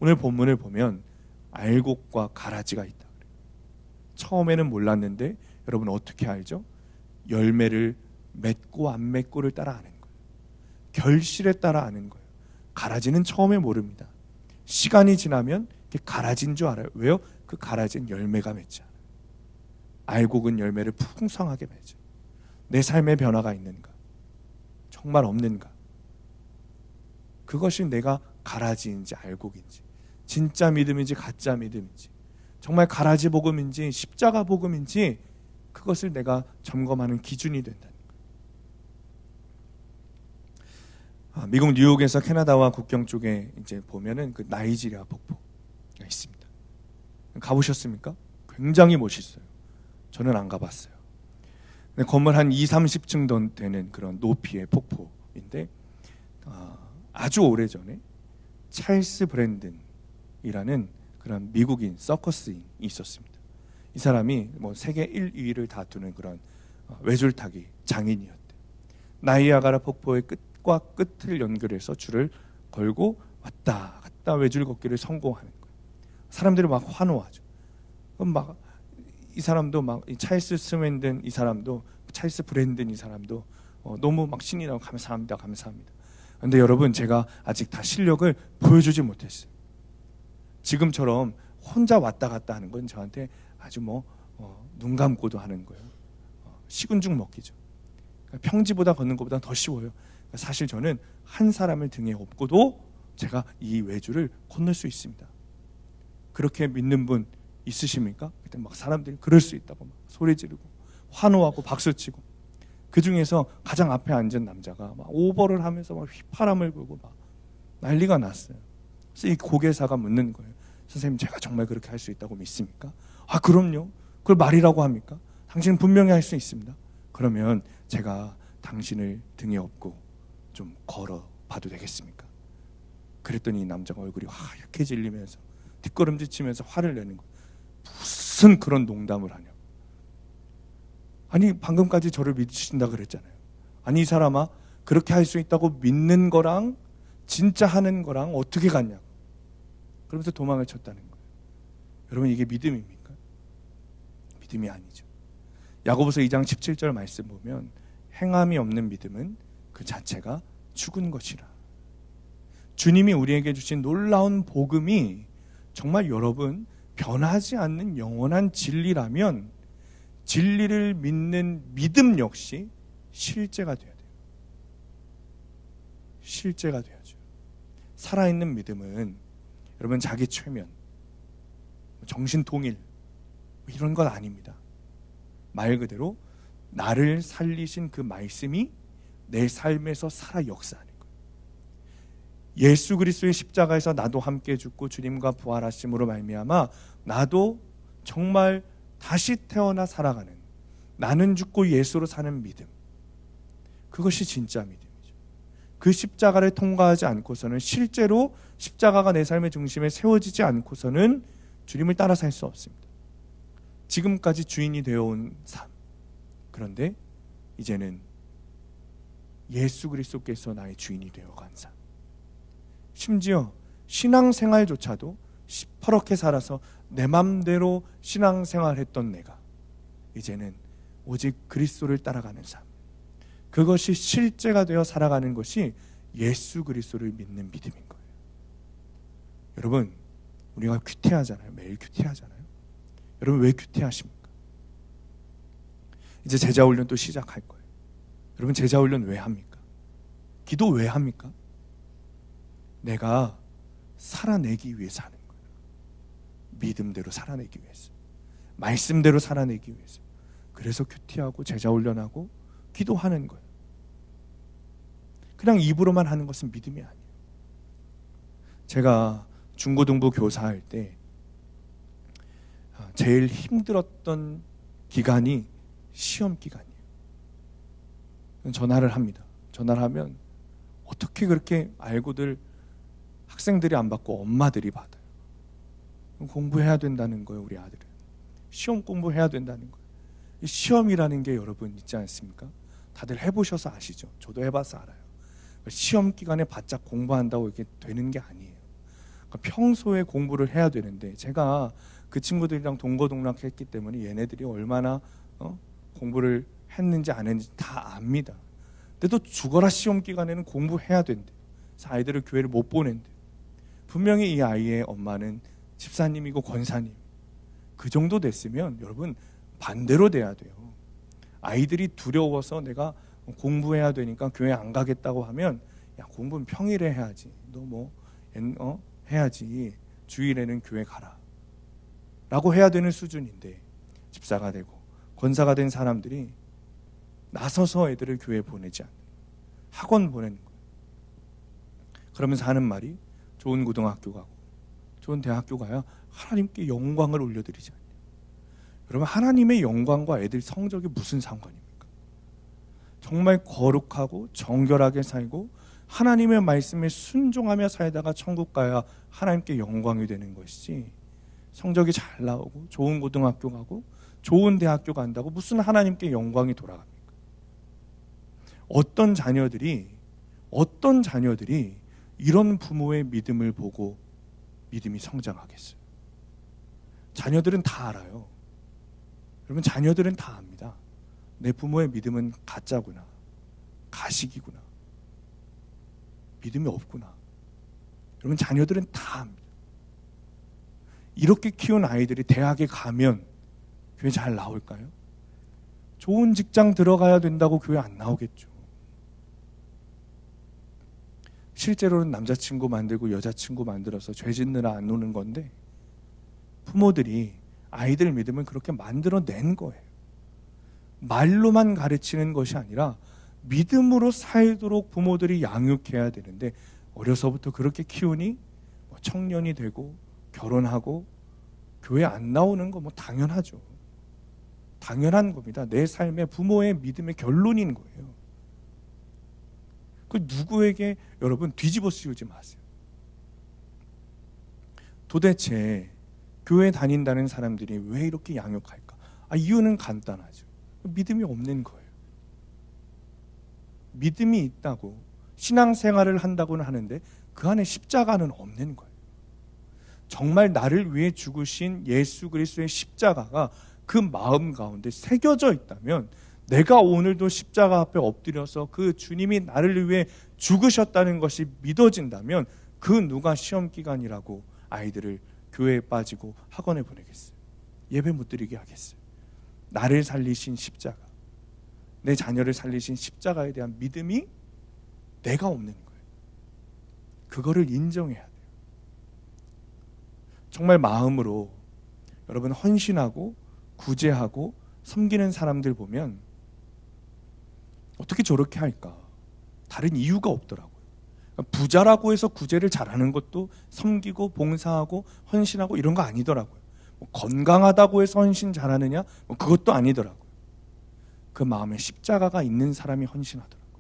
S1: 오늘 본문을 보면 알곡과 가라지가 있다 그래요. 처음에는 몰랐는데 여러분 어떻게 알죠? 열매를 맺고 안 맺고를 따라 아는 거예요. 결실에 따라 아는 거예요. 가라지는 처음에 모릅니다. 시간이 지나면 가라진 줄 알아요. 왜요? 그 가라진 열매가 맺지 않아요. 알곡은 열매를 풍성하게 맺어요. 내 삶에 변화가 있는가? 정말 없는가? 그것이 내가 가라지인지 알곡인지, 진짜 믿음인지 가짜 믿음인지, 정말 가라지 복음인지 십자가 복음인지, 그것을 내가 점검하는 기준이 된다는 거예요. 미국 뉴욕에서 캐나다와 국경 쪽에 이제 보면은 그 나이지리아 폭포가 있습니다. 가보셨습니까? 굉장히 멋있어요. 저는 안 가봤어요. 건물 한 20-30층 되는 그런 높이의 폭포인데 아주 오래전에 찰스 브랜든이라는 그런 미국인 서커스인이 있었습니다. 이 사람이 세계 1위를 다투는 그런 외줄타기 장인이었대요. 나이아가라 폭포의 끝과 끝을 연결해서 줄을 걸고 왔다 갔다 외줄 걷기를 성공하는 거예요. 사람들이 막 환호하죠. 그럼 막 이 사람도 이 찰스 스맨든 이 사람도, 찰스 브랜든 이 사람도 너무 막 신이 나고 감사합니다, 감사합니다. 그런데 여러분, 제가 아직 다 실력을 보여주지 못했어요. 지금처럼 혼자 왔다 갔다 하는 건 저한테 아주 눈 감고도 하는 거예요. 식은 죽 먹기죠. 평지보다 걷는 것보다 더 쉬워요. 사실 저는 한 사람을 등에 업고도 제가 이 외주를 건널 수 있습니다. 그렇게 믿는 분 있으십니까? 그때 막 사람들이 그럴 수 있다고 막 소리 지르고 환호하고 박수치고, 그 중에서 가장 앞에 앉은 남자가 막 오버를 하면서 막 휘파람을 불고 막 난리가 났어요. 그래서 이 고개사가 묻는 거예요. 선생님, 제가 정말 그렇게 할 수 있다고 믿습니까? 아, 그럼요. 그걸 말이라고 합니까? 당신은 분명히 할 수 있습니다. 그러면 제가 당신을 등에 업고 좀 걸어 봐도 되겠습니까? 그랬더니 이 남자가 얼굴이 하얗게 질리면서 뒷걸음질 치면서 화를 내는 거예요. 무슨 그런 농담을 하냐. 아니, 방금까지 저를 믿으신다 그랬잖아요. 아니, 이 사람아, 그렇게 할 수 있다고 믿는 거랑 진짜 하는 거랑 어떻게 같냐고. 그러면서 도망을 쳤다는 거예요. 여러분, 이게 믿음입니까? 믿음이 아니죠. 야고보서 2장 17절 말씀 보면 행함이 없는 믿음은 그 자체가 죽은 것이라. 주님이 우리에게 주신 놀라운 복음이 정말 여러분 변하지 않는 영원한 진리라면 진리를 믿는 믿음 역시 실제가 돼야 돼요. 실제가 돼야죠. 살아있는 믿음은 여러분 자기 최면, 정신통일 이런 건 아닙니다. 말 그대로 나를 살리신 그 말씀이 내 삶에서 살아 역사하는 거예요. 예수 그리스도의 십자가에서 나도 함께 죽고 주님과 부활하심으로 말미암아 나도 정말 다시 태어나 살아가는, 나는 죽고 예수로 사는 믿음, 그것이 진짜 믿음이죠. 그 십자가를 통과하지 않고서는, 실제로 십자가가 내 삶의 중심에 세워지지 않고서는 주님을 따라 살 수 없습니다. 지금까지 주인이 되어온 삶, 그런데 이제는 예수 그리스도께서 나의 주인이 되어간 삶, 심지어 신앙생활조차도 시퍼렇게 살아서 내 맘대로 신앙생활했던 내가 이제는 오직 그리스도를 따라가는 삶, 그것이 실제가 되어 살아가는 것이 예수 그리스도를 믿는 믿음인 거예요. 여러분, 우리가 큐티하잖아요. 매일 큐티하잖아요. 여러분, 왜 큐티하십니까? 이제 제자훈련 또 시작할 거예요. 여러분, 제자훈련 왜 합니까? 기도 왜 합니까? 내가 살아내기 위해서 하는 거예요. 믿음대로 살아내기 위해서, 말씀대로 살아내기 위해서. 그래서 큐티하고 제자훈련하고 기도하는 거예요. 그냥 입으로만 하는 것은 믿음이 아니에요. 제가 중고등부 교사할 때 제일 힘들었던 기간이 시험 기간이에요. 전화를 합니다. 전화를 하면 어떻게 그렇게 알고들 학생들이 안 받고 엄마들이 받아요. 공부해야 된다는 거예요. 우리 아들은 시험 공부해야 된다는 거예요. 시험이라는 게 여러분 있지 않습니까? 다들 해보셔서 아시죠? 저도 해봐서 알아요. 시험 기간에 바짝 공부한다고 이렇게 되는 게 아니에요. 그러니까 평소에 공부를 해야 되는데, 제가 그 친구들이랑 동거동락했기 때문에 얘네들이 얼마나 공부를 했는지 안 했는지 다 압니다. 근데 또 죽어라 시험 기간에는 공부해야 된대. 그래서 아이들을 교회를 못 보낸대. 분명히 이 아이의 엄마는 집사님이고 권사님, 그 정도 됐으면 여러분 반대로 돼야 돼요. 아이들이 두려워서 내가 공부해야 되니까 교회 안 가겠다고 하면, 야, 공부는 평일에 해야지, 너 뭐 해야지, 주일에는 교회 가라 라고 해야 되는 수준인데, 집사가 되고 권사가 된 사람들이 나서서 애들을 교회에 보내지 않는, 학원 보내는 거예요. 그러면서 하는 말이, 좋은 고등학교 가고 좋은 대학교 가야 하나님께 영광을 올려드리지 않냐. 여러분, 하나님의 영광과 애들 성적이 무슨 상관입니까? 정말 거룩하고 정결하게 살고 하나님의 말씀에 순종하며 살다가 천국 가야 하나님께 영광이 되는 것이지, 성적이 잘 나오고 좋은 고등학교 가고 좋은 대학교 간다고 무슨 하나님께 영광이 돌아갑니까? 어떤 자녀들이 이런 부모의 믿음을 보고 믿음이 성장하겠어요? 자녀들은 다 알아요. 여러분, 자녀들은 다 압니다. 내 부모의 믿음은 가짜구나, 가식이구나, 믿음이 없구나. 여러분, 자녀들은 다 압니다. 이렇게 키운 아이들이 대학에 가면 교회 잘 나올까요? 좋은 직장 들어가야 된다고 교회 안 나오겠죠. 실제로는 남자친구 만들고 여자친구 만들어서 죄 짓느라 안 노는 건데 부모들이 아이들 믿음을 그렇게 만들어낸 거예요. 말로만 가르치는 것이 아니라 믿음으로 살도록 부모들이 양육해야 되는데 어려서부터 그렇게 키우니 청년이 되고 결혼하고 교회 안 나오는 거 당연하죠. 당연한 겁니다. 내 삶의 부모의 믿음의 결론인 거예요. 그 누구에게 여러분 뒤집어 씌우지 마세요. 도대체 교회 다닌다는 사람들이 왜 이렇게 양육할까? 이유는 간단하죠. 믿음이 없는 거예요. 믿음이 있다고 신앙생활을 한다고는 하는데 그 안에 십자가는 없는 거예요. 정말 나를 위해 죽으신 예수 그리스도의 십자가가 그 마음 가운데 새겨져 있다면 내가 오늘도 십자가 앞에 엎드려서 그 주님이 나를 위해 죽으셨다는 것이 믿어진다면 그 누가 시험 기간이라고 아이들을 교회에 빠지고 학원에 보내겠어요? 예배 못 드리게 하겠어요? 나를 살리신 십자가, 내 자녀를 살리신 십자가에 대한 믿음이 내가 없는 거예요. 그거를 인정해야 돼요. 정말 마음으로 여러분 헌신하고 구제하고 섬기는 사람들 보면 어떻게 저렇게 할까? 다른 이유가 없더라고요. 부자라고 해서 구제를 잘하는 것도 섬기고 봉사하고 헌신하고 이런 거 아니더라고요. 건강하다고 해서 헌신 잘하느냐? 그것도 아니더라고요. 그 마음에 십자가가 있는 사람이 헌신하더라고요.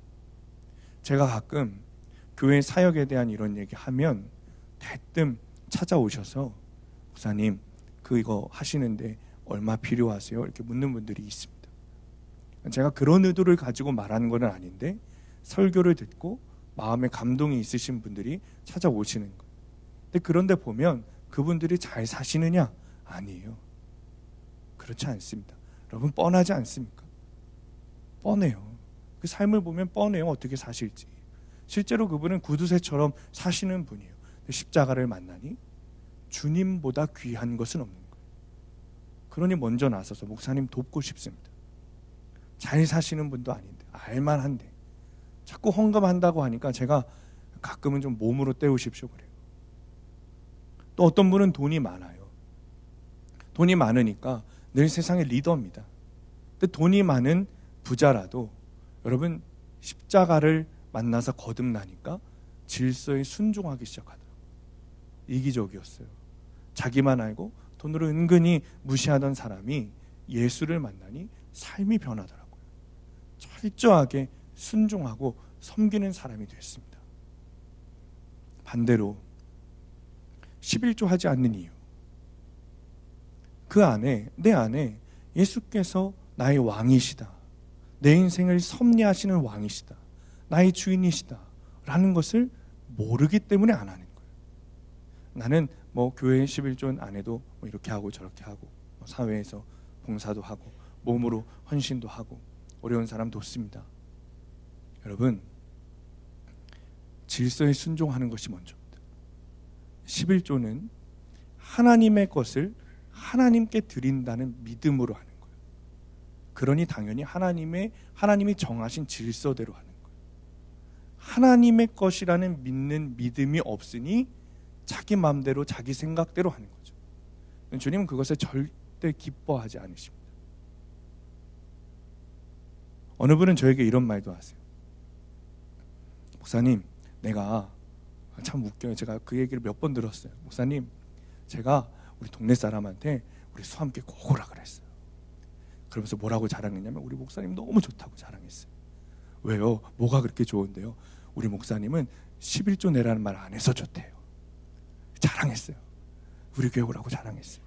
S1: 제가 가끔 교회 사역에 대한 이런 얘기하면 대뜸 찾아오셔서 목사님 이거 하시는데 얼마 필요하세요? 이렇게 묻는 분들이 있습니다. 제가 그런 의도를 가지고 말하는 건 아닌데 설교를 듣고 마음에 감동이 있으신 분들이 찾아오시는 거예요. 그런데 보면 그분들이 잘 사시느냐? 아니에요. 그렇지 않습니다. 여러분 뻔하지 않습니까? 뻔해요. 그 삶을 보면 뻔해요. 어떻게 사실지. 실제로 그분은 구두쇠처럼 사시는 분이에요. 십자가를 만나니 주님보다 귀한 것은 없는 거예요. 그러니 먼저 나서서 목사님 돕고 싶습니다. 잘 사시는 분도 아닌데 알만한데 자꾸 헌금한다고 하니까 제가 가끔은 좀 몸으로 때우십시오 그래요. 또 어떤 분은 돈이 많아요. 돈이 많으니까 늘 세상의 리더입니다. 근데 돈이 많은 부자라도 여러분 십자가를 만나서 거듭나니까 질서에 순종하기 시작하더라고요. 이기적이었어요. 자기만 알고 돈으로 은근히 무시하던 사람이 예수를 만나니 삶이 변하더라고요. 철저하게 순종하고 섬기는 사람이 됐습니다. 반대로 11조 하지 않는 이유, 그 안에 내 안에 예수께서 나의 왕이시다, 내 인생을 섭리하시는 왕이시다, 나의 주인이시다 라는 것을 모르기 때문에 안 하는 거예요. 나는 교회 11조는 안 해도 이렇게 하고 저렇게 하고 사회에서 봉사도 하고 몸으로 헌신도 하고 어려운 사람 돕습니다. 여러분 질서에 순종하는 것이 먼저입니다. 11조는 하나님의 것을 하나님께 드린다는 믿음으로 하는 거예요. 그러니 당연히 하나님이 정하신 질서대로 하는 거예요. 하나님의 것이라는 믿는 믿음이 없으니 자기 마음대로 자기 생각대로 하는 거죠. 주님은 그것을 절대 기뻐하지 않으십니다. 어느 분은 저에게 이런 말도 하세요. 목사님, 내가 참 웃겨요. 제가 그 얘기를 몇 번 들었어요. 목사님, 제가 우리 동네 사람한테 우리 수함께 꼭 오라 그랬어요. 그러면서 뭐라고 자랑했냐면 우리 목사님 너무 좋다고 자랑했어요. 왜요? 뭐가 그렇게 좋은데요? 우리 목사님은 11조 내라는 말 안 해서 좋대요. 자랑했어요. 우리 교회 오라고 자랑했어요.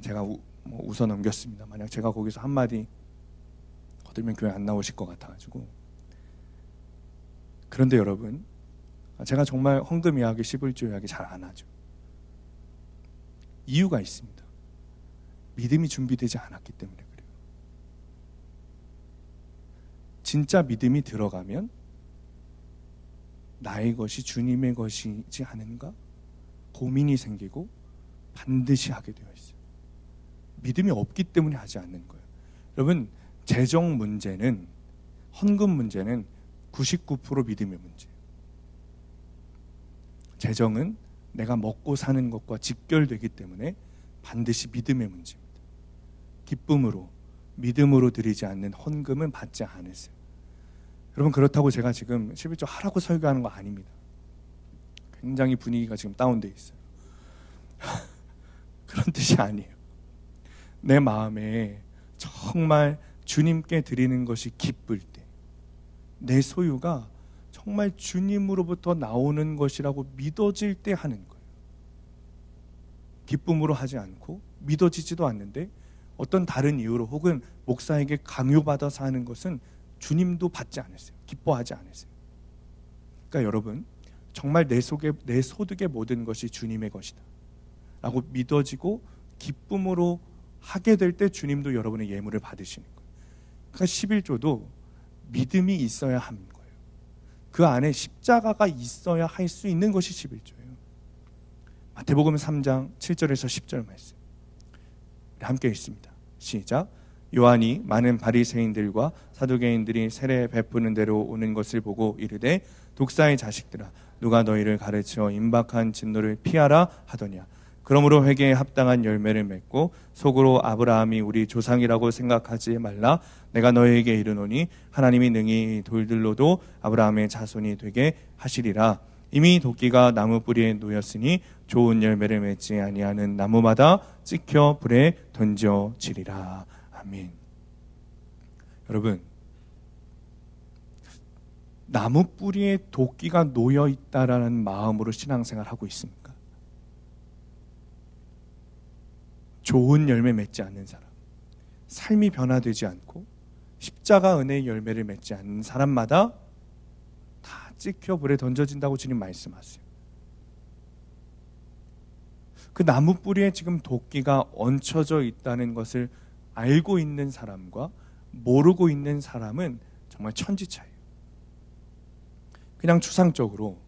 S1: 제가 웃어 넘겼습니다. 만약 제가 거기서 한마디 거들면 교회 안 나오실 것 같아가지고. 그런데 여러분, 제가 정말 헌금 이야기, 11조 이야기 잘 안 하죠. 이유가 있습니다. 믿음이 준비되지 않았기 때문에 그래요. 진짜 믿음이 들어가면 나의 것이 주님의 것이지 않은가? 고민이 생기고 반드시 하게 되어 있어요. 믿음이 없기 때문에 하지 않는 거예요. 여러분, 재정 문제는, 헌금 문제는 99% 믿음의 문제. 재정은 내가 먹고 사는 것과 직결되기 때문에 반드시 믿음의 문제입니다. 기쁨으로, 믿음으로 드리지 않는 헌금은 받지 않으세요. 여러분, 그렇다고 제가 지금 11조 하라고 설교하는 거 아닙니다. 굉장히 분위기가 지금 다운돼 있어요. 그런 뜻이 아니에요. 내 마음에 정말 주님께 드리는 것이 기쁠 때, 내 소유가 정말 주님으로부터 나오는 것이라고 믿어질 때 하는 거예요. 기쁨으로 하지 않고 믿어지지도 않는데 어떤 다른 이유로 혹은 목사에게 강요받아서 하는 것은 주님도 받지 않으세요. 기뻐하지 않으세요. 그러니까 여러분, 정말 내 소득의 모든 것이 주님의 것이다 라고 믿어지고 기쁨으로 하게 될 때 주님도 여러분의 예물을 받으시는 거예요. 그러니까 11조도 믿음이 있어야 하는 거예요. 그 안에 십자가가 있어야 할 수 있는 것이 11조예요. 마태복음 3장 7절에서 10절 말씀 함께 읽습니다. 시작. 요한이 많은 바리새인들과 사두개인들이 세례 베푸는 대로 오는 것을 보고 이르되 독사의 자식들아, 누가 너희를 가르쳐 임박한 진노를 피하라 하더냐. 그러므로 회개에 합당한 열매를 맺고 속으로 아브라함이 우리 조상이라고 생각하지 말라. 내가 너희에게 이르노니 하나님이 능히 돌들로도 아브라함의 자손이 되게 하시리라. 이미 도끼가 나무 뿌리에 놓였으니 좋은 열매를 맺지 아니하는 나무마다 찍혀 불에 던져지리라. 아멘. 여러분, 나무 뿌리에 도끼가 놓여 있다라는 마음으로 신앙생활 하고 있습니까? 좋은 열매 맺지 않는 사람, 삶이 변화되지 않고 십자가 은혜의 열매를 맺지 않는 사람마다 다 찍혀 불에 던져진다고 주님 말씀하세요. 그 나무 뿌리에 지금 도끼가 얹혀져 있다는 것을 알고 있는 사람과 모르고 있는 사람은 정말 천지차이에요. 그냥 추상적으로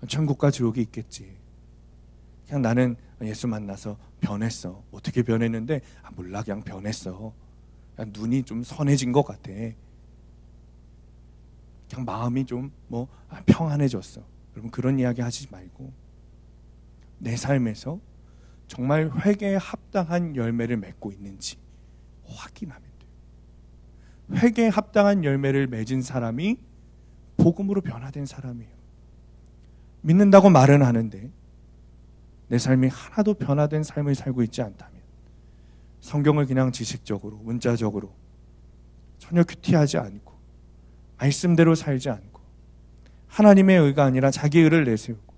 S1: 천국과 지옥이 있겠지, 그냥 나는 예수 만나서 변했어, 어떻게 변했는데 몰라, 그냥 변했어, 그냥 눈이 좀 선해진 것 같아, 그냥 마음이 좀 평안해졌어. 여러분, 그런 이야기 하지 말고 내 삶에서 정말 회개에 합당한 열매를 맺고 있는지 확인하면 돼요. 회개에 합당한 열매를 맺은 사람이 복음으로 변화된 사람이에요. 믿는다고 말은 하는데 내 삶이 하나도 변화된 삶을 살고 있지 않다면, 성경을 그냥 지식적으로, 문자적으로 전혀 큐티하지 않고 말씀대로 살지 않고 하나님의 의가 아니라 자기 의를 내세우고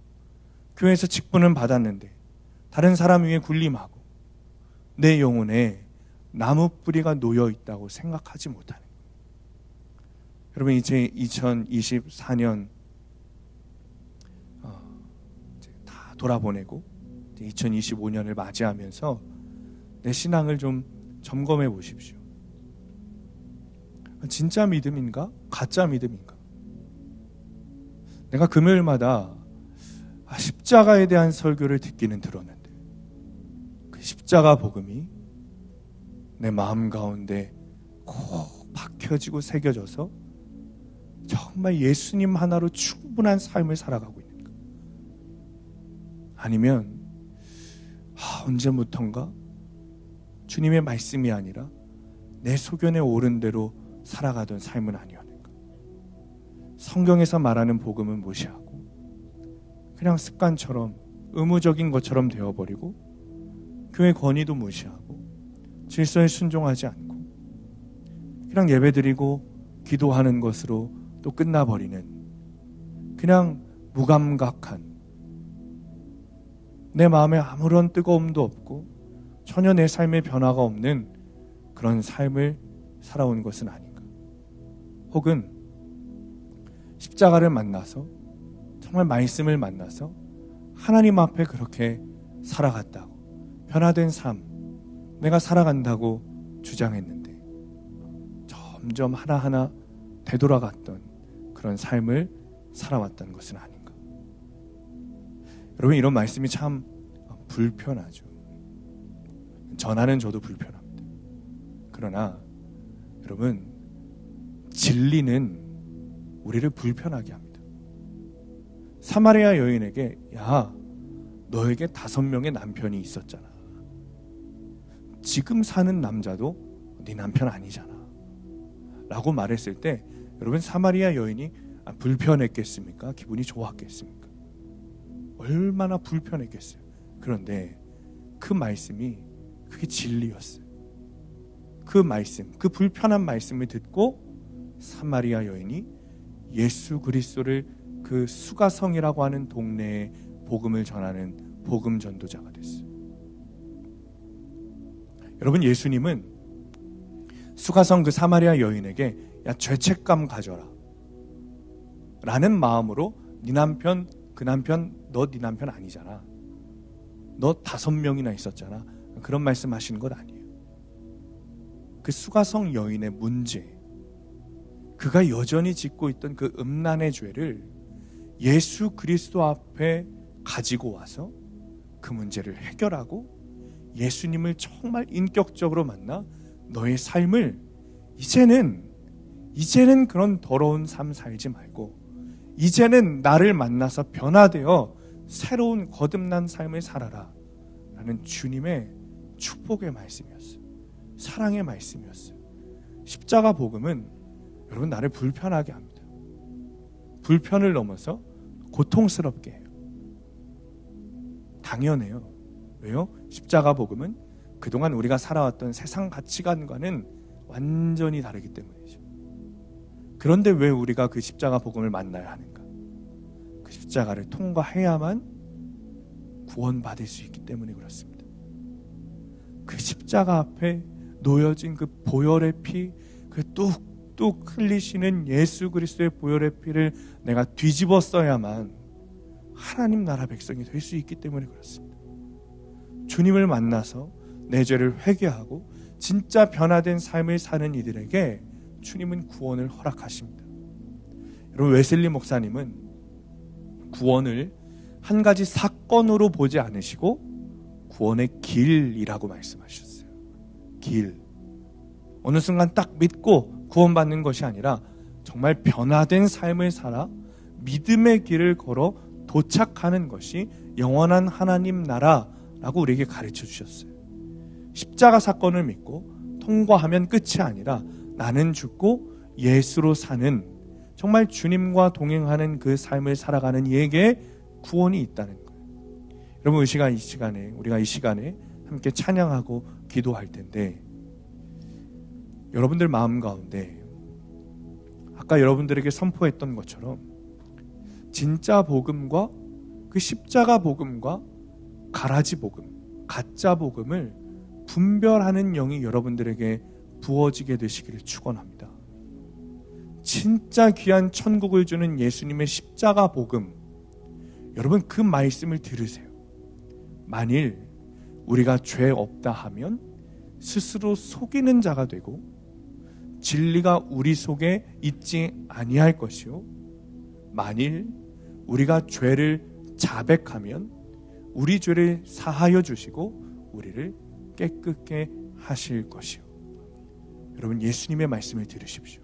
S1: 교회에서 직분은 받았는데 다른 사람 위에 군림하고 내 영혼에 나무 뿌리가 놓여 있다고 생각하지 못하는 거예요. 여러분, 이제 2024년 다 돌아보내고 2025년을 맞이하면서 내 신앙을 좀 점검해 보십시오. 진짜 믿음인가? 가짜 믿음인가? 내가 금요일마다 십자가에 대한 설교를 듣기는 들었는데 그 십자가 복음이 내 마음 가운데 꼭 박혀지고 새겨져서 정말 예수님 하나로 충분한 삶을 살아가고 있는가? 아니면 언제부턴가 주님의 말씀이 아니라 내 소견에 옳은 대로 살아가던 삶은 아니었는가? 성경에서 말하는 복음은 무시하고 그냥 습관처럼 의무적인 것처럼 되어버리고 교회 권위도 무시하고 질서에 순종하지 않고 그냥 예배드리고 기도하는 것으로 또 끝나버리는, 그냥 무감각한, 내 마음에 아무런 뜨거움도 없고 전혀 내 삶에 변화가 없는 그런 삶을 살아온 것은 아닌가? 혹은 십자가를 만나서, 정말 말씀을 만나서 하나님 앞에 그렇게 살아갔다고, 변화된 삶 내가 살아간다고 주장했는데 점점 하나하나 되돌아갔던 그런 삶을 살아왔다는 것은 아닌가? 여러분, 이런 말씀이 참 불편하죠. 전하는 저도 불편합니다. 그러나 여러분, 진리는 우리를 불편하게 합니다. 사마리아 여인에게 야, 너에게 5명의 남편이 있었잖아. 지금 사는 남자도 네 남편 아니잖아 라고 말했을 때 여러분, 사마리아 여인이 불편했겠습니까? 기분이 좋았겠습니까? 얼마나 불편했겠어요. 그런데 그 말씀이 그게 진리였어요. 그 말씀, 그 불편한 말씀을 듣고 사마리아 여인이 예수 그리스도를 그 수가성이라고 하는 동네에 복음을 전하는 복음 전도자가 됐어요. 여러분, 예수님은 수가성 그 사마리아 여인에게 야, 죄책감 가져라 라는 마음으로 네 남편, 그 남편, 너 네 남편 아니잖아, 너 5명이나 있었잖아, 그런 말씀 하시는 것 아니에요. 그 수가성 여인의 문제, 그가 여전히 짓고 있던 그 음란의 죄를 예수 그리스도 앞에 가지고 와서 그 문제를 해결하고 예수님을 정말 인격적으로 만나 너의 삶을 이제는 그런 더러운 삶 살지 말고 이제는 나를 만나서 변화되어 새로운 거듭난 삶을 살아라 라는 주님의 축복의 말씀이었어요. 사랑의 말씀이었어요. 십자가 복음은 여러분, 나를 불편하게 합니다. 불편을 넘어서 고통스럽게 해요. 당연해요. 왜요? 십자가 복음은 그동안 우리가 살아왔던 세상 가치관과는 완전히 다르기 때문이죠. 그런데 왜 우리가 그 십자가 복음을 만나야 하는가? 그 십자가를 통과해야만 구원받을 수 있기 때문에 그렇습니다. 그 십자가 앞에 놓여진 그 보혈의 피, 그 뚝뚝 흘리시는 예수 그리스도의 보혈의 피를 내가 뒤집어 써야만 하나님 나라 백성이 될 수 있기 때문에 그렇습니다. 주님을 만나서 내 죄를 회개하고 진짜 변화된 삶을 사는 이들에게 주님은 구원을 허락하십니다. 여러분, 웨슬리 목사님은 구원을 한 가지 사건으로 보지 않으시고 구원의 길이라고 말씀하셨어요. 길. 어느 순간 딱 믿고 구원받는 것이 아니라 정말 변화된 삶을 살아 믿음의 길을 걸어 도착하는 것이 영원한 하나님 나라라고 우리에게 가르쳐 주셨어요. 십자가 사건을 믿고 통과하면 끝이 아니라 나는 죽고 예수로 사는, 정말 주님과 동행하는 그 삶을 살아가는 이에게 구원이 있다는 거예요. 여러분, 우리가 이 시간에 함께 찬양하고 기도할 텐데, 여러분들 마음 가운데 아까 여러분들에게 선포했던 것처럼 진짜 복음과 그 십자가 복음과 가라지 복음, 가짜 복음을 분별하는 영이 여러분들에게 부어지게 되시기를 축원합니다. 진짜 귀한 천국을 주는 예수님의 십자가 복음, 여러분 그 말씀을 들으세요. 만일 우리가 죄 없다 하면 스스로 속이는 자가 되고 진리가 우리 속에 있지 아니할 것이요, 만일 우리가 죄를 자백하면 우리 죄를 사하여 주시고 우리를 깨끗게 하실 것이요. 여러분, 예수님의 말씀을 들으십시오.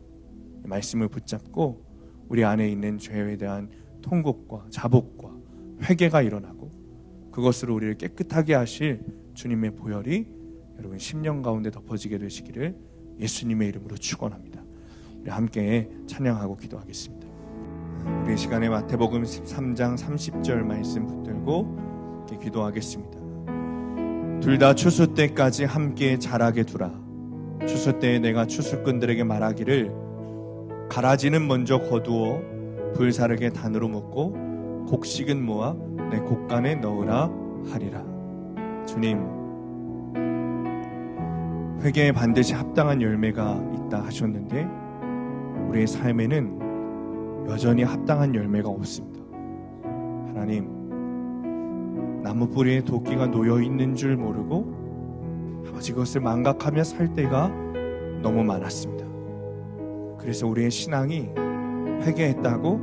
S1: 말씀을 붙잡고 우리 안에 있는 죄에 대한 통곡과 자복과 회개가 일어나고 그것으로 우리를 깨끗하게 하실 주님의 보혈이 여러분 심령 가운데 덮어지게 되시기를 예수님의 이름으로 축원합니다. 우리 함께 찬양하고 기도하겠습니다. 우리 시간에 마태복음 13장 30절 말씀 붙들고 이렇게 기도하겠습니다. 둘 다 추수 때까지 함께 자라게 두라. 추수 때에 내가 추수꾼들에게 말하기를 가라지는 먼저 거두어 불사르게 단으로 묶고 곡식은 모아 내 곡간에 넣으라 하리라. 주님, 회개에 반드시 합당한 열매가 있다 하셨는데 우리의 삶에는 여전히 합당한 열매가 없습니다. 하나님, 나무 뿌리에 도끼가 놓여 있는 줄 모르고 아버지 그것을 망각하며 살 때가 너무 많았습니다. 그래서 우리의 신앙이 회개했다고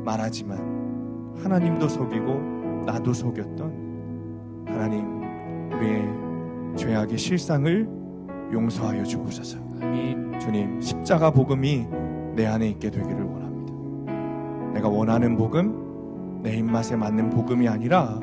S1: 말하지만 하나님도 속이고 나도 속였던 하나님, 우리의 죄악의 실상을 용서하여 주옵소서. 아멘. 주님, 십자가 복음이 내 안에 있게 되기를 원합니다. 내가 원하는 복음, 내 입맛에 맞는 복음이 아니라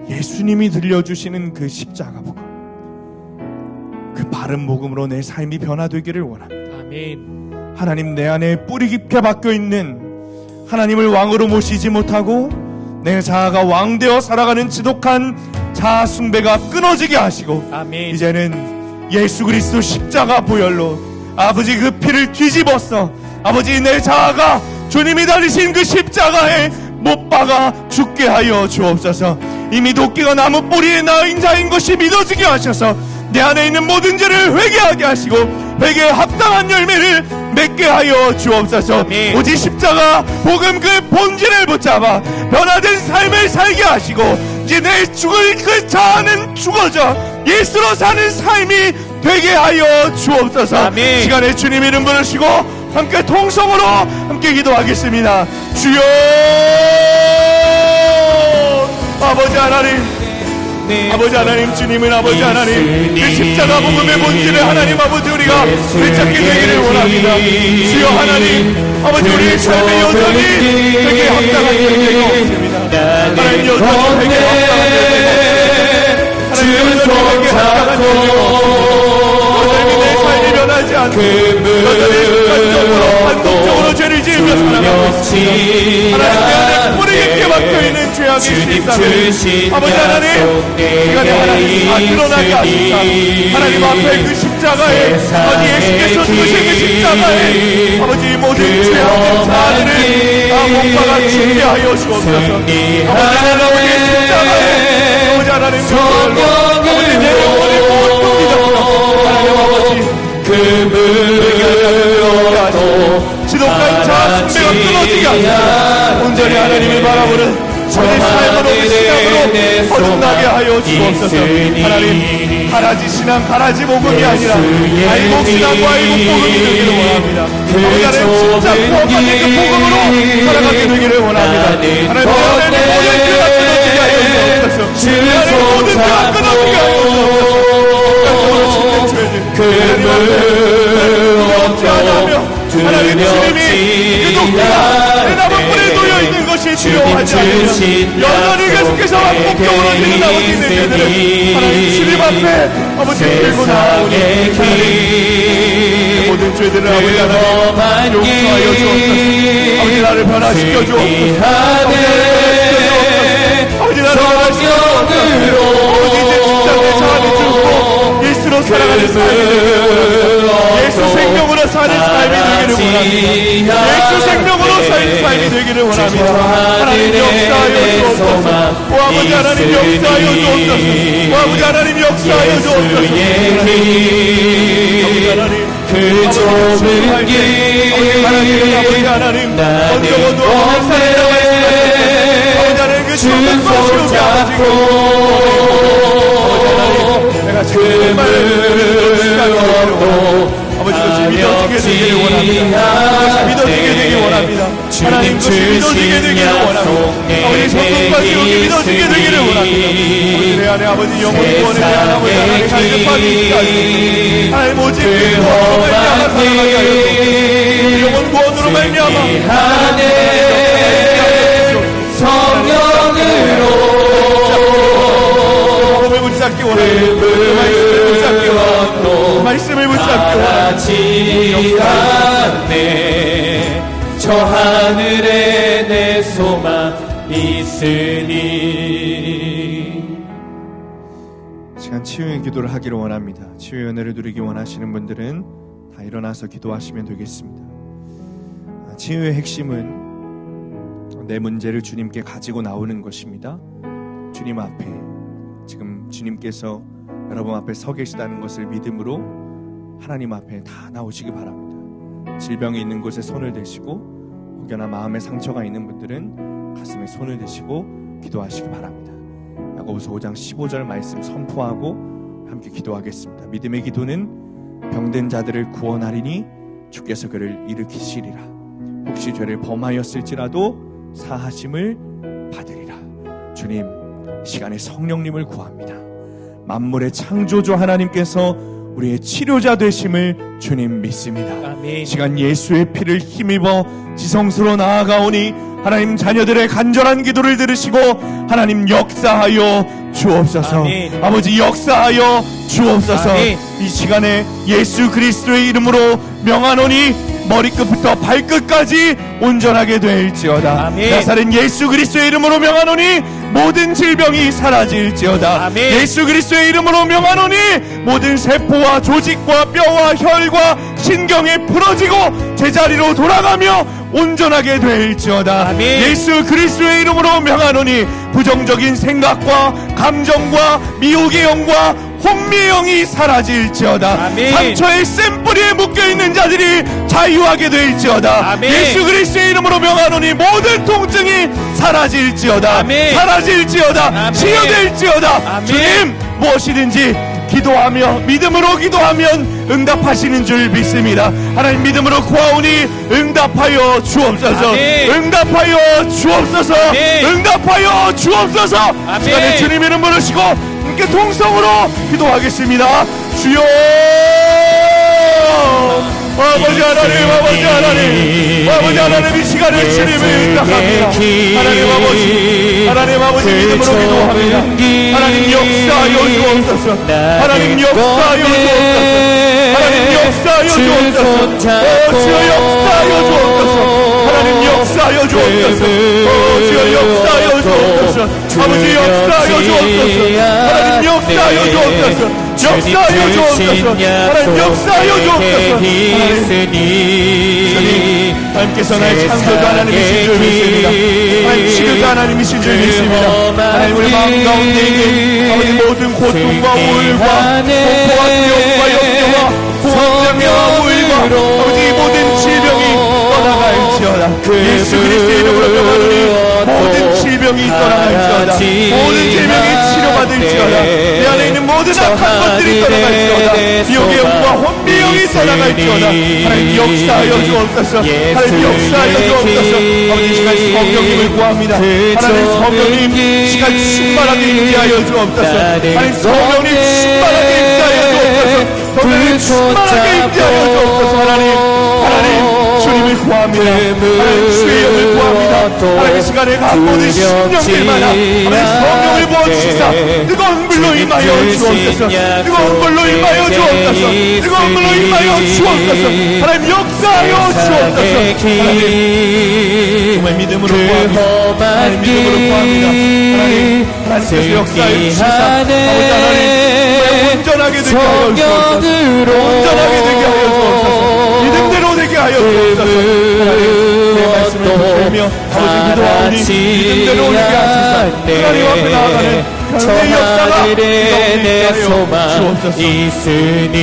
S1: 예수님이 들려주시는 그 십자가 복음, 그 바른 복음으로 내 삶이 변화되기를 원합니다.
S2: 아멘.
S1: 하나님, 내 안에 뿌리 깊게 박혀있는 하나님을 왕으로 모시지 못하고 내 자아가 왕되어 살아가는 지독한 자아 숭배가 끊어지게 하시고,
S2: 아멘.
S1: 이제는 예수 그리스도 십자가 보혈로 아버지 그 피를 뒤집어서 아버지 내 자아가 주님이 달리신 그 십자가에 못 박아 죽게 하여 주옵소서. 이미 도끼가 나무 뿌리에 나인 자인 것이 믿어지게 하셔서 내 안에 있는 모든 죄를 회개하게 하시고 회개에 합당한 열매를 맺게 하여 주옵소서.
S2: 아멘.
S1: 오직 십자가 복음 그 본질을 붙잡아 변화된 삶을 살게 하시고, 이제 내 죽을 그 자아는 죽어져 예수로 사는 삶이 되게 하여 주옵소서.
S2: 아멘.
S1: 시간에 주님 이름 부르시고 함께 통성으로 함께 기도하겠습니다. 주여, 아버지 하나님,
S2: 네.
S1: 아버지 하나님, 주님은 아버지 하나님, 그 십자가 복음의 본질을 하나님 아버지 우리가 되찾게 되기를 원합니다. 주여 하나님, 아버지 우리의 삶의 여정이 되게 합당한 열매가 없습니다. 하나님 여정이 되게 합당한 열매가 없습니다. 하나님 여정이 되게 합당한 열매가 없습니다. 여전히 내 삶이 변하지 않고 여전히 습관적으로 반복적으로 죄를 지으며 살아가고 있습니다. 하나님 내 안에 뿌리 깊게 박혀있는 죄악의 실상을 아버지 하나님, 시간에 하나님 다 드러나게 하시사 하나님 앞에 그 십자가에 아버지 예수께서 죽으신 그 십자가에 아버지 모든 죄악의 자아들을 다 못 박아 죽게 하여 주옵소서. 아버지 하나님 십자가에 아버지 하나님 아버지 내 영혼의 모든 믿음으로 하나님 아버지 지독한 자아 숭배가 끊어지게 하시고 온전히 하나님을 바라보는 우리 삶으로 그 시각으로 거듭나게 하여 주옵소서. 하나님, 가라지 신앙, 가라지 복음이 아니라 알곡 신앙과 알곡 복음이 되기를 원합니다. 아버지 하나님 진짜 구원받는 그 복음으로 살아가게 되기를 원합니다. 하나님 모든 죄가 끊어지게 하여 주옵소서. 하나님 모든 죄가 끊어지게 하여 주옵소서. 하나님 주님이 그 독수가 내 나무 뿔에 놓여있는 것이 두려워하지 않으면 여전히 계속해서 반복적으로 지는 아버지 내 죄들을 하나님 주님 앞에 아버지 들고 나오니 하나님 모든 죄들을 아버지 하나님 용서하여 주옵소서. 아버지 나를 변화시켜 주옵소서. 아버지 나를 변화시켜 주옵소서. 아버지 이제 십자가의 자아를 죽고 예수로 살아가는 삶이 되기를 원합니다. 예수 생명으로 사는 삶이 되기를 원합니다. 예수 생명으로 사는 삶이 되기를 원합니다. 하나님 역사하여 주옵소서. 오 아버지 하나님 역사하여 주옵소서. 오 아버지 하나님 역사하여 주옵소서. 아버지 하나님
S2: 그 좁은 길
S1: 아버지 하나님 언덕어도 없는 삶이라고 아버지 하나님 그 좁은 것이 아버지 내가 정말 아버지 그것이 믿어지게 되기를 원합니다. 그것이 믿어지게 되기 원합니다. 하나님 그것이 믿어지게 되기를 원합니다. 아버지 성경과 지옥이 믿어지게 되기를 원합니다. 아버지 내 안에 아버지 영혼 구원에 대한 아버지 하나님 갈급함이 있게 하시고 하나님 오직 그 구원으로 말미암아 살아가게 하여 주옵소서. 영혼 구원으로 말미암아 성령으로 복음을 붙잡기 원합니다. 그 말씀을 붙잡기 원합니다. 그 말씀을 붙잡기 원합니다.
S2: 저 하늘에 내 소망 있으니.
S1: 시간 치유의 기도를 하기를 원합니다. 치유의 은혜를 누리기 원하시는 분들은 다 일어나서 기도하시면 되겠습니다. 치유의 핵심은 내 문제를 주님께 가지고 나오는 것입니다. 주님 앞에 지금 주님께서 여러분 앞에 서 계시다는 것을 믿음으로 하나님 앞에 다 나오시기 바랍니다. 질병이 있는 곳에 손을 대시고 혹여나 마음에 상처가 있는 분들은 가슴에 손을 대시고 기도하시기 바랍니다. 야고보서 5장 15절 말씀 선포하고 함께 기도하겠습니다. 믿음의 기도는 병든 자들을 구원하리니 주께서 그를 일으키시리라. 혹시 죄를 범하였을지라도 사하심을 받으리라. 주님, 시간에 성령님을 구합니다. 만물의 창조주 하나님께서 우리의 치료자 되심을 주님 믿습니다.
S2: 아멘.
S1: 이 시간 예수의 피를 힘입어 지성소로 나아가오니 하나님 자녀들의 간절한 기도를 들으시고 하나님 역사하여 주옵소서.
S2: 아멘.
S1: 아버지 역사하여 주옵소서.
S2: 아멘.
S1: 이 시간에 예수 그리스도의 이름으로 명하노니 머리끝부터 발끝까지 온전하게 될지어다.
S2: 아멘.
S1: 나사렛 예수 그리스도의 이름으로 명하노니 모든 질병이 사라질지어다.
S2: 아멘.
S1: 예수 그리스도의 이름으로 명하노니 모든 세포와 조직과 뼈와 혈과 신경이 부러지고 제자리로 돌아가며 온전하게 될지어다.
S2: 아멘.
S1: 예수 그리스도의 이름으로 명하노니 부정적인 생각과 감정과 미혹의 영과 혼미의 영이 사라질지어다.
S2: 아멘.
S1: 상처의 샘뿌리에 묶여있는 자들이 자유하게 될지어다.
S2: 아멘.
S1: 예수 그리스도의 이름으로 명하노니 모든 통증이 사라질지어다.
S2: 아멘.
S1: 사라질지어다.
S2: 아멘.
S1: 치유될지어다.
S2: 아멘.
S1: 주님 무엇이든지 기도하며 믿음으로 기도하면 응답하시는 줄 믿습니다. 하나님 믿음으로 구하오니 응답하여 주옵소서.
S2: 아멘.
S1: 응답하여 주옵소서.
S2: 아멘.
S1: 응답하여 주옵소서.
S2: 아멘.
S1: 시간에 주님 이름 부르시고 함께 통성으로 기도하겠습니다. 주여 아버지 하나님, 아버지 하나님, 아버지 하나님, 이 시간에 주님을 응답합니다. 하나님 아버지 믿음으로 기도합니다. 하나님 역사하여 주옵소서. 하나님 역사하여 주옵소서. 하나님 역사하여 주옵소서. 주여 역사하여 주옵소서. 하나님 역사하여 주옵소서. 주여 역사하여 주옵소서. 아버지 역사하여 주옵소서. 하나님 역사하여 주옵소서. 역사하여 주옵소서. 하나님 역사하여 주옵소서. 하나님께서 나의 창조자 하나님이신 줄 믿습니다. 하나님 치료자 하나님이신 줄 믿습니다. 하나님 우리 마음 가운데 아버지 모든 고통과 우울과 공포와 두려움과 염려와 공황장애와 우울과 아버지 모든 질병이 떠나갈지어다. 예수 그리스도의 이름으로 명하노니 모든 질병이 떠나갈지어다. 모든 질병이 치료받을지어다. 내 안에 있는 모든 악한 것들이 떠나갈지어다. 미혹의 영과 혼미의 영이 떠나갈지어다. 하나님 역사하여 주옵소서. 하나님 역사하여 주옵소서. 아버지 시간 성령님을 구합니다. 하나님 성령님 시간 충만하게 임재하여 주옵소서. 하나님 성령님 충만하게 임재하여 주옵소서. 성령님 충만하게 임재하여 주옵소서. 하나님 주님을 구합니다. 하나님 주의 영을 구합니다. 하나님 시간에 각 모든 심령들마다 하나님 성령을 부어주시사 뜨거운 불로 임하여 주옵소서. 뜨거운 불로 임하여 주옵소서. 뜨거운 불로 임하여 주옵소서. 하나님 역사하여 주옵소서. 하나님 정말 믿음으로 구합니다. 하나님 믿음으로 구합니다. 하나님께서 역사하여 주시사 아버지 하나님 온전하게 되게 하여 주옵소서. 온전하게 되게 하여 주옵소서. 믿음대로 되게 하여 주옵소서. 하나님 내 말씀을 붙들며 아버지 기도하오니 믿음대로 되게 하시사 하나님 앞에 나아가는 하나님의 역사가
S2: 내
S1: 하여
S2: 소망
S1: 주옵소서.
S2: 있으니